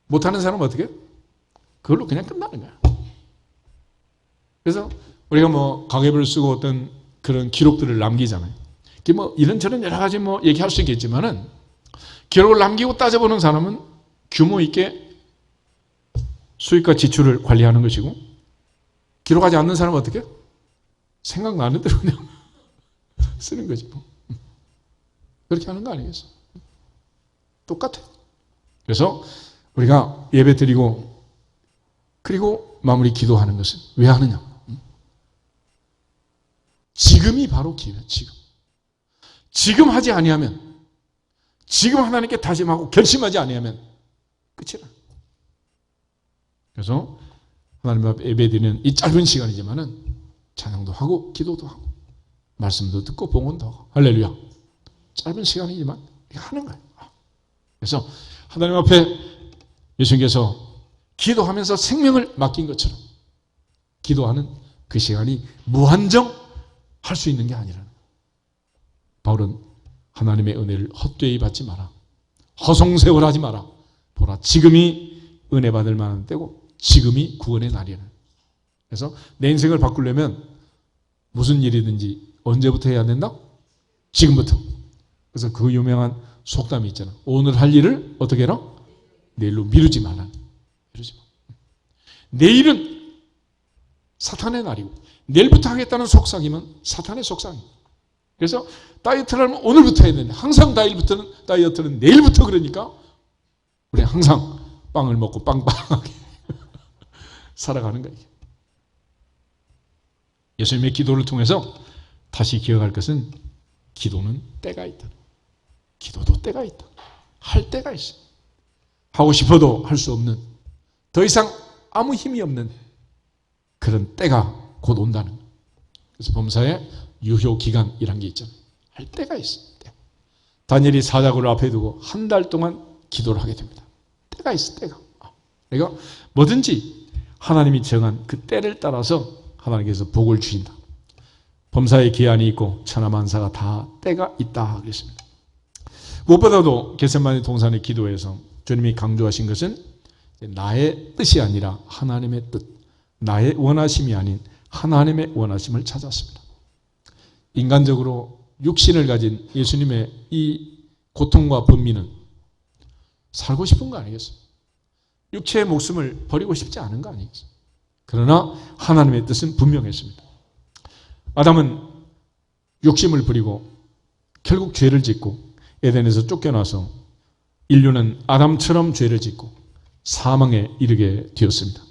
못하는 사람은 어떻게 해요? 그걸로 그냥 끝나는 거야. 그래서 우리가 뭐 가계부를 쓰고 어떤 그런 기록들을 남기잖아요. 뭐 이런저런 여러 가지 뭐 얘기할 수 있겠지만은 기록을 남기고 따져보는 사람은 규모 있게 수익과 지출을 관리하는 것이고 기록하지 않는 사람은 어떻게 해요? 생각나는 대로 그냥 쓰는 거지 뭐. 그렇게 하는 거 아니겠어? 똑같아. 그래서 우리가 예배 드리고 그리고 마무리 기도하는 것은 왜 하느냐? 지금이 바로 기회야. 지금 하지 아니하면 지금 하나님께 다짐하고 결심하지 아니하면 끝이라. 그래서 하나님 앞에 예배드리는 이 짧은 시간이지만은 찬양도 하고 기도도 하고 말씀도 듣고 봉헌도 하고 할렐루야. 짧은 시간이지만 이거 하는 거예요. 그래서 하나님 앞에 예수님께서 기도하면서 생명을 맡긴 것처럼 기도하는 그 시간이 무한정 할 수 있는 게 아니라는 거예요. 바울은 하나님의 은혜를 헛되이 받지 마라. 허송세월하지 마라. 보라 지금이 은혜 받을 만한 때고 지금이 구원의 날이라는 거예요. 그래서 내 인생을 바꾸려면 무슨 일이든지 언제부터 해야 된다? 지금부터. 그래서 그 유명한 속담이 있잖아. 오늘 할 일을 어떻게 해라? 내일로 미루지 말라. 미루지 마. 내일은 사탄의 날이고 내일부터 하겠다는 속삭임은 사탄의 속삭임. 그래서 다이어트를 하면 오늘부터 해야 되는데 항상 다이어트는 내일부터 그러니까 우리 항상 빵을 먹고 빵빵하게 살아가는 거예요. 예수님의 기도를 통해서 다시 기억할 것은 기도는 때가 있다. 기도도 때가 있다. 할 때가 있어. 하고 싶어도 할 수 없는 더 이상 아무 힘이 없는 그런 때가 곧 온다는 거예요. 그래서 범사에 유효기간이란 게 있잖아요. 할 때가 있어요. 때. 다니엘이 사자굴을 앞에 두고 한 달 동안 기도를 하게 됩니다. 때가 있어. 때가. 그러니까 뭐든지 하나님이 정한 그 때를 따라서 하나님께서 복을 주신다. 범사에 기한이 있고 천하만사가 다 때가 있다 그랬습니다. 무엇보다도 겟세마네 동산의 기도에서 주님이 강조하신 것은 나의 뜻이 아니라 하나님의 뜻, 나의 원하심이 아닌 하나님의 원하심을 찾았습니다. 인간적으로 육신을 가진 예수님의 이 고통과 번민은 살고 싶은 거 아니겠어요? 육체의 목숨을 버리고 싶지 않은 거 아니겠어요? 그러나 하나님의 뜻은 분명했습니다. 아담은 욕심을 부리고 결국 죄를 짓고 에덴에서 쫓겨나서 인류는 아담처럼 죄를 짓고 사망에 이르게 되었습니다.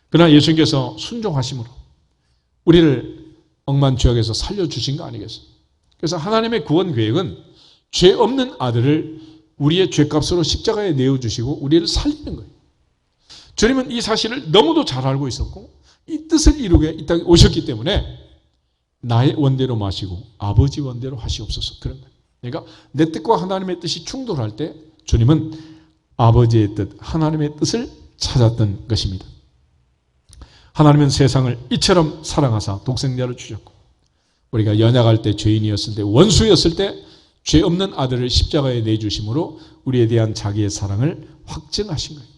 그러나 예수님께서 순종하심으로 우리를 억만죄악에서 살려주신 거 아니겠어요? 그래서 하나님의 구원 계획은 죄 없는 아들을 우리의 죄값으로 십자가에 내어주시고 우리를 살리는 거예요. 주님은 이 사실을 너무도 잘 알고 있었고 이 뜻을 이루게 이 땅에 오셨기 때문에 나의 원대로 마시고 아버지 원대로 하시옵소서 그런 거예요. 그러니까 내 뜻과 하나님의 뜻이 충돌할 때 주님은 아버지의 뜻, 하나님의 뜻을 찾았던 것입니다. 하나님은 세상을 이처럼 사랑하사 독생자를 주셨고 우리가 연약할 때 죄인이었을 때 원수였을 때 죄 없는 아들을 십자가에 내주심으로 우리에 대한 자기의 사랑을 확증하신 거예요.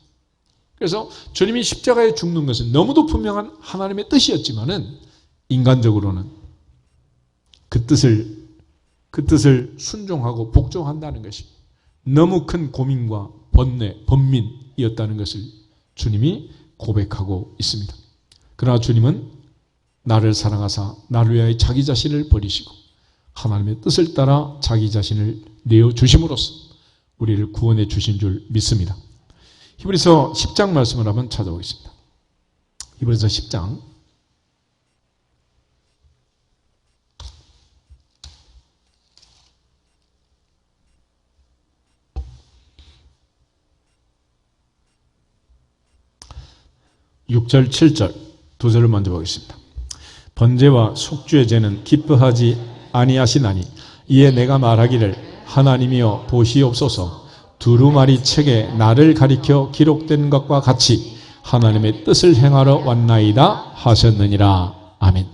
그래서 주님이 십자가에 죽는 것은 너무도 분명한 하나님의 뜻이었지만은 인간적으로는 그 뜻을 순종하고 복종한다는 것이 너무 큰 고민과 번민이었다는 것을 주님이 고백하고 있습니다. 그러나 주님은 나를 사랑하사 나를 위하여 자기 자신을 버리시고 하나님의 뜻을 따라 자기 자신을 내어주심으로써 우리를 구원해 주신 줄 믿습니다. 히브리서 10장 말씀을 한번 찾아보겠습니다. 히브리서 10장 6절 7절 두 절을 먼저 보겠습니다. 번제와 속죄의 제는 기뻐하지 아니하시나니 이에 내가 말하기를 하나님이여 보시옵소서 두루마리 책에 나를 가리켜 기록된 것과 같이 하나님의 뜻을 행하러 왔나이다 하셨느니라. 아멘.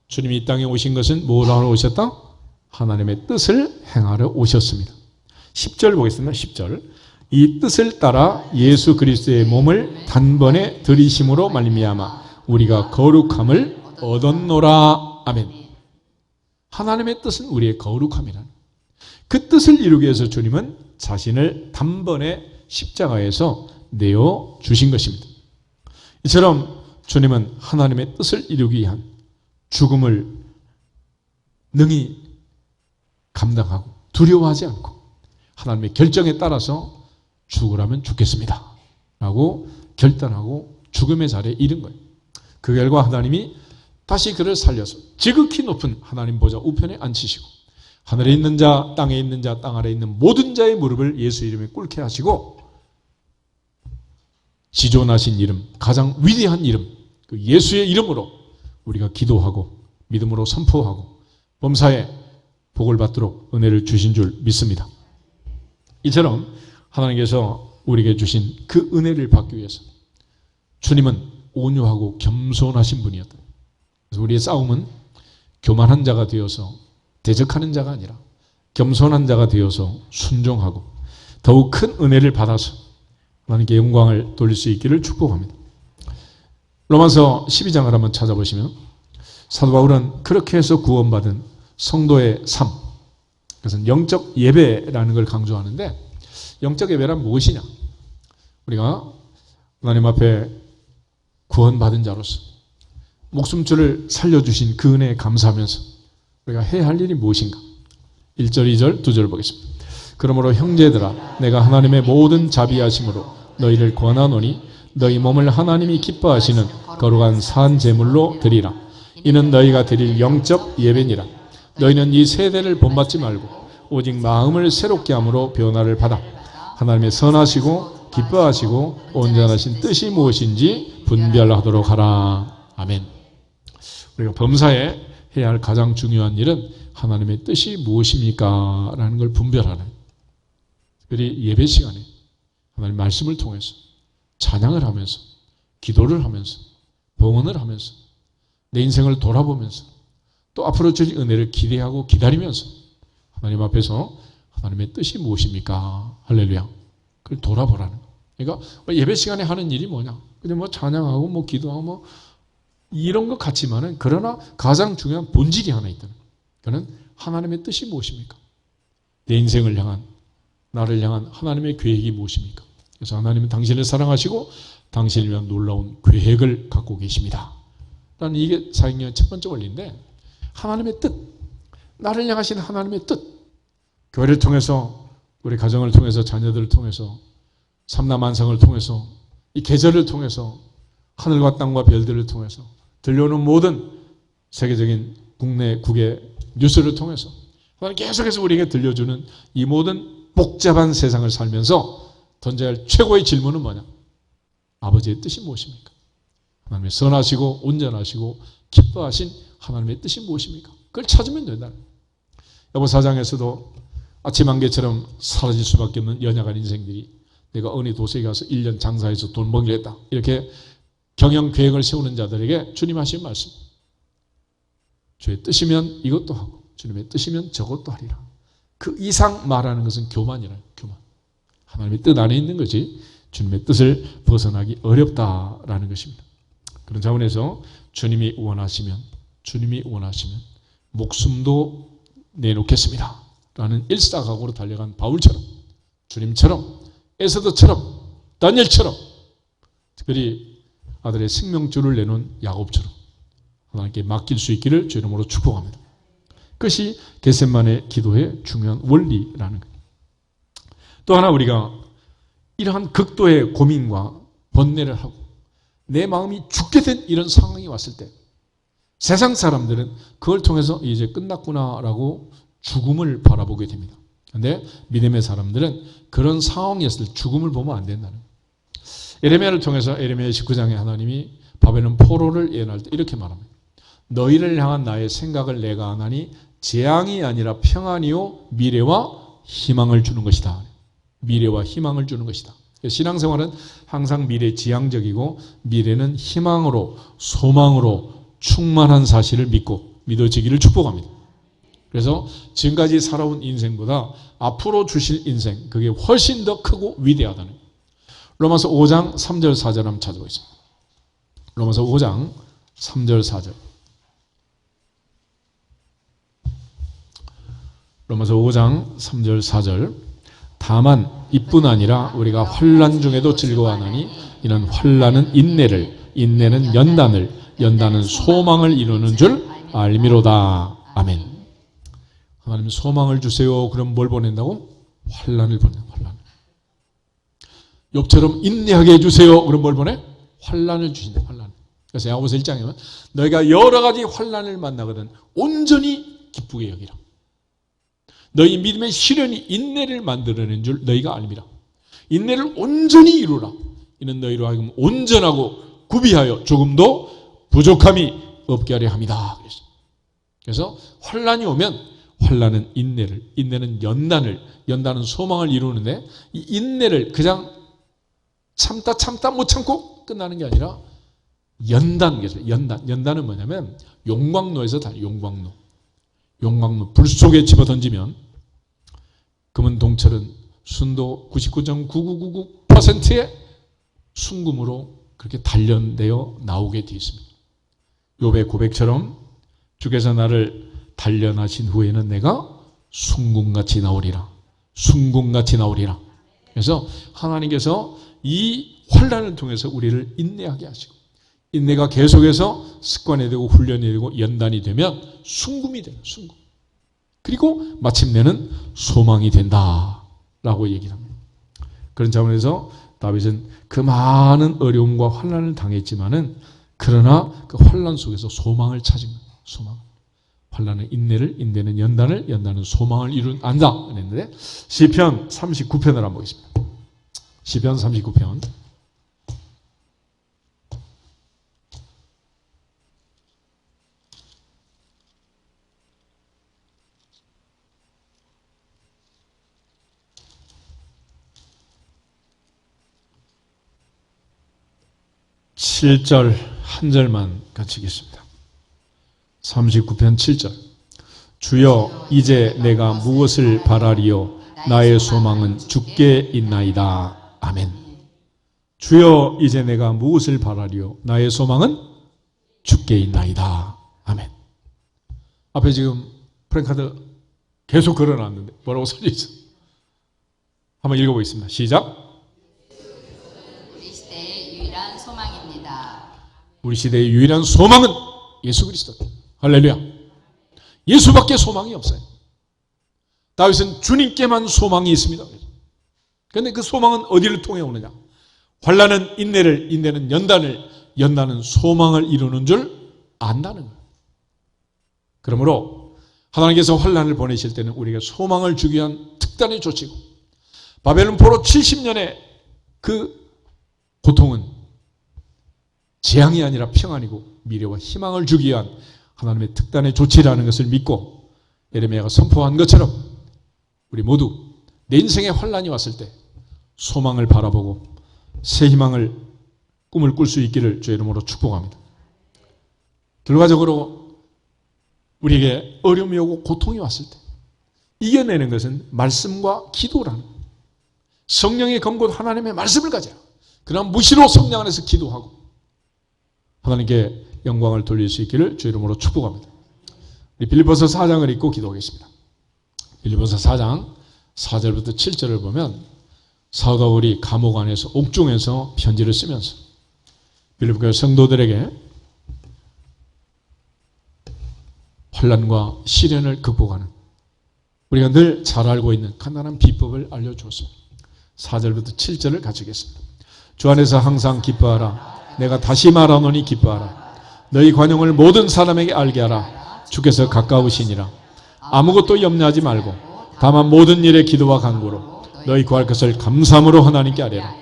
주님이 이 땅에 오신 것은 뭘 하러 오셨다? 하나님의 뜻을 행하러 오셨습니다. 10절 보겠습니다. 10절 이 뜻을 따라 예수 그리스도의 몸을 단번에 들이심으로 말미암아 우리가 거룩함을 얻었노라. 아멘. 하나님의 뜻은 우리의 거룩함이라는 그 뜻을 이루기 위해서 주님은 자신을 단번에 십자가에서 내어주신 것입니다. 이처럼 주님은 하나님의 뜻을 이루기 위한 죽음을 능히 감당하고 두려워하지 않고 하나님의 결정에 따라서 죽으라면 죽겠습니다 라고 결단하고 죽음의 자리에 이른 거예요. 그 결과 하나님이 다시 그를 살려서 지극히 높은 하나님 보좌 우편에 앉히시고 하늘에 있는 자, 땅에 있는 자, 땅 아래에 있는 모든 자의 무릎을 예수 이름에 꿇게 하시고 지존하신 이름, 가장 위대한 이름, 그 예수의 이름으로 우리가 기도하고 믿음으로 선포하고 범사에 복을 받도록 은혜를 주신 줄 믿습니다. 이처럼 하나님께서 우리에게 주신 그 은혜를 받기 위해서 주님은 온유하고 겸손하신 분이었다. 그래서 우리의 싸움은 교만한 자가 되어서 대적하는 자가 아니라 겸손한 자가 되어서 순종하고 더욱 큰 은혜를 받아서 하나님께 영광을 돌릴 수 있기를 축복합니다. 로마서 12장을 한번 찾아보시면 사도 바울은 그렇게 해서 구원받은 성도의 삶, 그것은 영적 예배라는 걸 강조하는데 영적 예배란 무엇이냐? 우리가 하나님 앞에 구원받은 자로서 목숨줄을 살려주신 그 은혜에 감사하면서 우리가 해야 할 일이 무엇인가? 1절, 2절, 2절 보겠습니다. 그러므로 형제들아 내가 하나님의 모든 자비하심으로 너희를 권하노니 너희 몸을 하나님이 기뻐하시는 거룩한 산 제물로 드리라. 이는 너희가 드릴 영적 예배니라. 너희는 이 세대를 본받지 말고 오직 마음을 새롭게 함으로 변화를 받아 하나님의 선하시고 기뻐하시고 온전하신 뜻이 무엇인지 분별하도록 하라. 아멘. 우리가 범사에 해야 할 가장 중요한 일은 하나님의 뜻이 무엇입니까? 라는 걸 분별하는. 특별히 예배 시간에 하나님 말씀을 통해서 찬양을 하면서 기도를 하면서 봉헌을 하면서 내 인생을 돌아보면서 또 앞으로 주실 은혜를 기대하고 기다리면서 하나님 앞에서 하나님의 뜻이 무엇입니까? 할렐루야. 그걸 돌아보라는 거. 그러니까 예배 시간에 하는 일이 뭐냐? 그냥 뭐 찬양하고 뭐 기도하고 뭐 이런 것 같지만은 그러나 가장 중요한 본질이 하나 있다는 거예요. 그는 하나님의 뜻이 무엇입니까? 내 인생을 향한 나를 향한 하나님의 계획이 무엇입니까? 그래서 하나님은 당신을 사랑하시고 당신을 위한 놀라운 계획을 갖고 계십니다. 라는 이게 사역의 첫 번째 원리인데, 하나님의 뜻, 나를 향하신 하나님의 뜻, 교회를 통해서, 우리 가정을 통해서, 자녀들을 통해서, 삼라만상을 통해서, 이 계절을 통해서, 하늘과 땅과 별들을 통해서, 들려오는 모든 세계적인 국내 국외 뉴스를 통해서 하나님 계속해서 우리에게 들려주는 이 모든 복잡한 세상을 살면서 던져야 할 최고의 질문은 뭐냐? 아버지의 뜻이 무엇입니까? 하나님의 선하시고 온전하시고 기뻐하신 하나님의 뜻이 무엇입니까? 그걸 찾으면 된다. 여보 4장에서도 아침 안개처럼 사라질 수밖에 없는 연약한 인생들이 내가 어느 도시에 가서 1년 장사해서 돈 벌겠다, 이렇게 경영 계획을 세우는 자들에게 주님 하신 말씀, 주의 뜻이면 이것도 하고 주님의 뜻이면 저것도 하리라. 그 이상 말하는 것은 교만이라. 교만. 하나님의 뜻 안에 있는 거지 주님의 뜻을 벗어나기 어렵다라는 것입니다. 그런 차원에서 주님이 원하시면 목숨도 내놓겠습니다 라는 일사각오로 달려간 바울처럼, 주님처럼, 에스더처럼, 다니엘처럼, 특별히 아들의 생명줄을 내놓은 야곱처럼 하나님께 맡길 수 있기를 주 이름으로 축복합니다. 그것이 겟세마네 기도의 중요한 원리라는 거예요. 또 하나, 우리가 이러한 극도의 고민과 번뇌를 하고 내 마음이 죽게 된 이런 상황이 왔을 때 세상 사람들은 그걸 통해서 이제 끝났구나라고 죽음을 바라보게 됩니다. 그런데 믿음의 사람들은 그런 상황이었을 때 죽음을 보면 안 된다는 거예요. 에레미야를 통해서 에레미야 19장에 하나님이 바벨론 포로를 예언할 때 이렇게 말합니다. 너희를 향한 나의 생각을 내가 아나니 재앙이 아니라 평안이요 미래와 희망을 주는 것이다. 미래와 희망을 주는 것이다. 신앙생활은 항상 미래 지향적이고 미래는 희망으로, 소망으로 충만한 사실을 믿고 믿어지기를 축복합니다. 그래서 지금까지 살아온 인생보다 앞으로 주실 인생, 그게 훨씬 더 크고 위대하다는 거예요. 로마서 5장 3절 4절 한번 찾아보겠습니다. 로마서 5장 3절 4절. 로마서 5장 3절 4절. 다만 이뿐 아니라 우리가 환난 중에도 즐거워하나니 이는 환난은 인내를, 인내는 연단을, 연단은 소망을 이루는 줄 알미로다. 아멘. 하나님 소망을 주세요. 그럼 뭘 보낸다고? 환난을 보내. 환난. 욥처럼 인내하게 해주세요. 그럼 뭘 보내? 환난을 주신다. 환난. 그래서 야고보서 1장에 보면 너희가 여러 가지 환난을 만나거든 온전히 기쁘게 여기라. 너희 믿음의 시련이 인내를 만들어낸 줄 너희가 알미라. 인내를 온전히 이루라. 이는 너희로 하여금 온전하고 구비하여 조금도 부족함이 없게 하려 함이다. 그래서 환난이 오면 환난은 인내를, 인내는 연단을, 연단은 소망을 이루는데 이 인내를 그냥 참다 못 참고 끝나는 게 아니라 연단, 연단은 뭐냐면 용광로에서 용광로 불 속에 집어 던지면 금은 동철은 순도 99.9999%의 순금으로 그렇게 단련되어 나오게 되어 있습니다. 욥의 고백처럼 주께서 나를 단련하신 후에는 내가 순금같이 나오리라. 순금같이 나오리라. 그래서 하나님께서 이 환난을 통해서 우리를 인내하게 하시고 인내가 계속해서 습관이 되고 훈련이 되고 연단이 되면 순금이 돼요. 순금. 그리고 마침내는 소망이 된다라고 얘기를 합니다. 그런 차원에서 다윗은 그 많은 어려움과 환난을 당했지만은 그러나 그 환난 속에서 소망을 찾은 거예요. 소망. 환난은 인내를, 인내는 연단을, 연단은 소망을 안다 그랬는데 시편 39편을 한번 보겠습니다. 시편 39편. 칠 절 한 절만 같이 읽겠습니다. 39편 7절. 주여 이제 내가 무엇을 바라리요 나의 소망은 주께 있나이다. 아멘. 주여 이제 내가 무엇을 바라리요 나의 소망은 주께 있나이다. 아멘. 앞에 지금 프랭카드 계속 걸어놨는데 뭐라고 써져 있어? 한번 읽어보겠습니다. 시작. 우리 시대의 유일한 소망은 예수 그리스도. 할렐루야. 예수밖에 소망이 없어요. 다윗은 주님께만 소망이 있습니다. 그런데 그 소망은 어디를 통해 오느냐? 환난은 인내를, 인내는 연단을, 연단은 소망을 이루는 줄 안다는 거예요. 그러므로 하나님께서 환난을 보내실 때는 우리에게 소망을 주기 위한 특단의 조치고, 바벨론 포로 70년의 그 고통은 재앙이 아니라 평안이고 미래와 희망을 주기 위한 하나님의 특단의 조치라는 것을 믿고, 예레미야가 선포한 것처럼 우리 모두 내 인생에 환난이 왔을 때 소망을 바라보고 새 희망을 꿈을 꿀 수 있기를 주의 이름으로 축복합니다. 결과적으로 우리에게 어려움이 오고 고통이 왔을 때 이겨내는 것은 말씀과 기도라는 거예요. 성령의 검고 하나님의 말씀을 가져라. 그러나 무시로 성령 안에서 기도하고 하나님께 영광을 돌릴 수 있기를 주의 이름으로 축복합니다. 우리 빌립보서 4장을 읽고 기도하겠습니다. 빌립보서 4장 4절부터 7절을 보면 사도 바울이 감옥 안에서 옥중에서 편지를 쓰면서 빌립보 성도들에게 환난과 시련을 극복하는 우리가 늘 잘 알고 있는 간단한 비법을 알려주었습니다. 4절부터 7절을 같이 읽겠습니다. 주 안에서 항상 기뻐하라. 내가 다시 말하노니 기뻐하라. 너희 관용을 모든 사람에게 알게 하라. 주께서 가까우시니라. 아무것도 염려하지 말고 다만 모든 일에 기도와 간구로 너희 구할 것을 감사함으로 하나님께 아뢰라.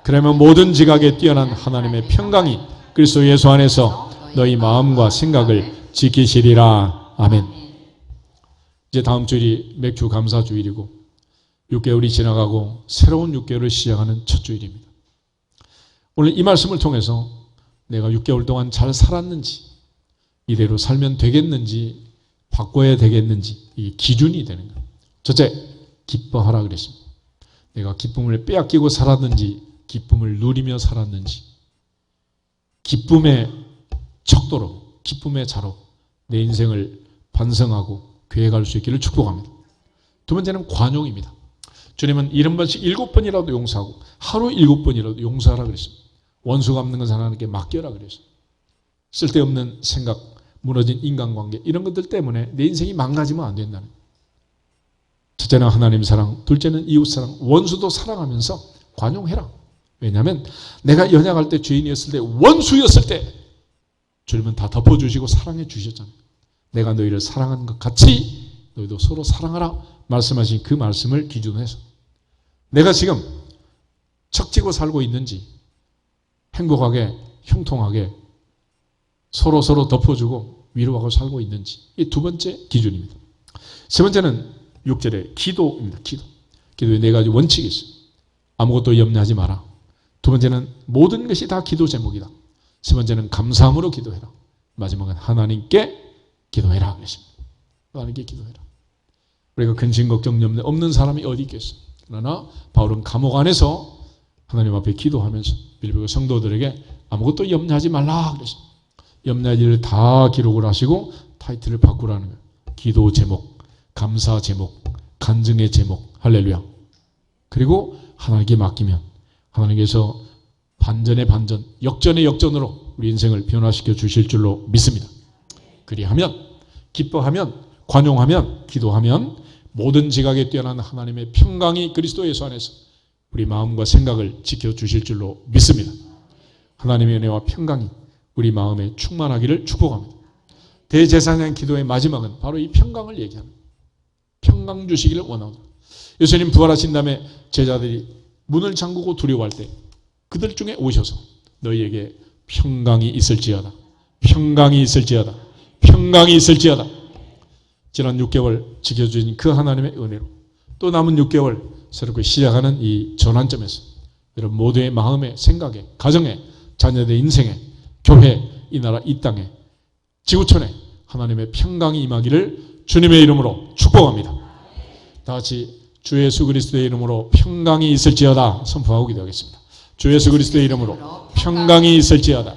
그러면 모든 지각에 뛰어난 하나님의 평강이 그리스도 예수 안에서 너희 마음과 생각을 지키시리라. 아멘. 이제 다음 주일이 맥주 감사 주일이고 6개월이 지나가고 새로운 6개월을 시작하는 첫 주일입니다. 오늘 이 말씀을 통해서 내가 6개월 동안 잘 살았는지, 이대로 살면 되겠는지, 바꿔야 되겠는지, 이게 기준이 되는 거예요. 첫째, 기뻐하라 그랬습니다. 내가 기쁨을 빼앗기고 살았는지, 기쁨을 누리며 살았는지, 기쁨의 척도로, 기쁨의 자로 내 인생을 반성하고 계획할 수 있기를 축복합니다. 두 번째는 관용입니다. 주님은 70번씩 7번이라도 용서하고 하루 7번이라도 용서하라 그랬습니다. 원수 갚는 것은 하나님께 맡겨라 그랬어요. 쓸데없는 생각, 무너진 인간관계 이런 것들 때문에 내 인생이 망가지면 안 된다는 거예요. 첫째는 하나님 사랑, 둘째는 이웃 사랑, 원수도 사랑하면서 관용해라. 왜냐하면 내가 연약할 때, 죄인이었을 때, 원수였을 때 주님은 다 덮어주시고 사랑해 주셨잖아요. 내가 너희를 사랑한 것 같이 너희도 서로 사랑하라 말씀하신 그 말씀을 기준으로 해서 내가 지금 척지고 살고 있는지, 행복하게 형통하게 서로 덮어주고 위로하고 살고 있는지, 이 두 번째 기준입니다. 세 번째는 6절의 기도입니다. 기도에 네 가지 원칙이 있어요. 아무것도 염려하지 마라. 두 번째는 모든 것이 다 기도 제목이다. 세 번째는 감사함으로 기도해라. 마지막은 하나님께 기도해라 그랬습니다. 하나님께 기도해라. 우리가 근심 걱정 염려 없는 사람이 어디 있겠어요. 그러나 바울은 감옥 안에서 하나님 앞에 기도하면서 빌립보 성도들에게 아무것도 염려하지 말라 그랬습니다. 염려할 일을 다 기록을 하시고 타이틀을 바꾸라는 거예요. 기도 제목, 감사 제목, 간증의 제목. 할렐루야. 그리고 하나님께 맡기면 하나님께서 반전의 반전, 역전의 역전으로 우리 인생을 변화시켜 주실 줄로 믿습니다. 그리하면, 기뻐하면, 관용하면, 기도하면 모든 지각에 뛰어난 하나님의 평강이 그리스도 예수 안에서 우리 마음과 생각을 지켜주실 줄로 믿습니다. 하나님의 은혜와 평강이 우리 마음에 충만하기를 축복합니다. 대제사장 기도의 마지막은 바로 이 평강을 얘기합니다. 평강 주시기를 원합니다. 예수님 부활하신 다음에 제자들이 문을 잠그고 두려워할 때 그들 중에 오셔서 너희에게 평강이 있을지어다. 평강이 있을지어다. 평강이 있을지어다. 지난 6개월 지켜주신 그 하나님의 은혜로 또 남은 6개월 새롭게 시작하는 이 전환점에서 여러분 모두의 마음에, 생각에, 가정에, 자녀들의 인생에, 교회, 이 나라, 이 땅에, 지구촌에 하나님의 평강이 임하기를 주님의 이름으로 축복합니다. 다 같이 주 예수 그리스도의 이름으로 평강이 있을지어다 선포하고 기도하겠습니다. 주 예수 그리스도의 이름으로 평강이 있을지어다.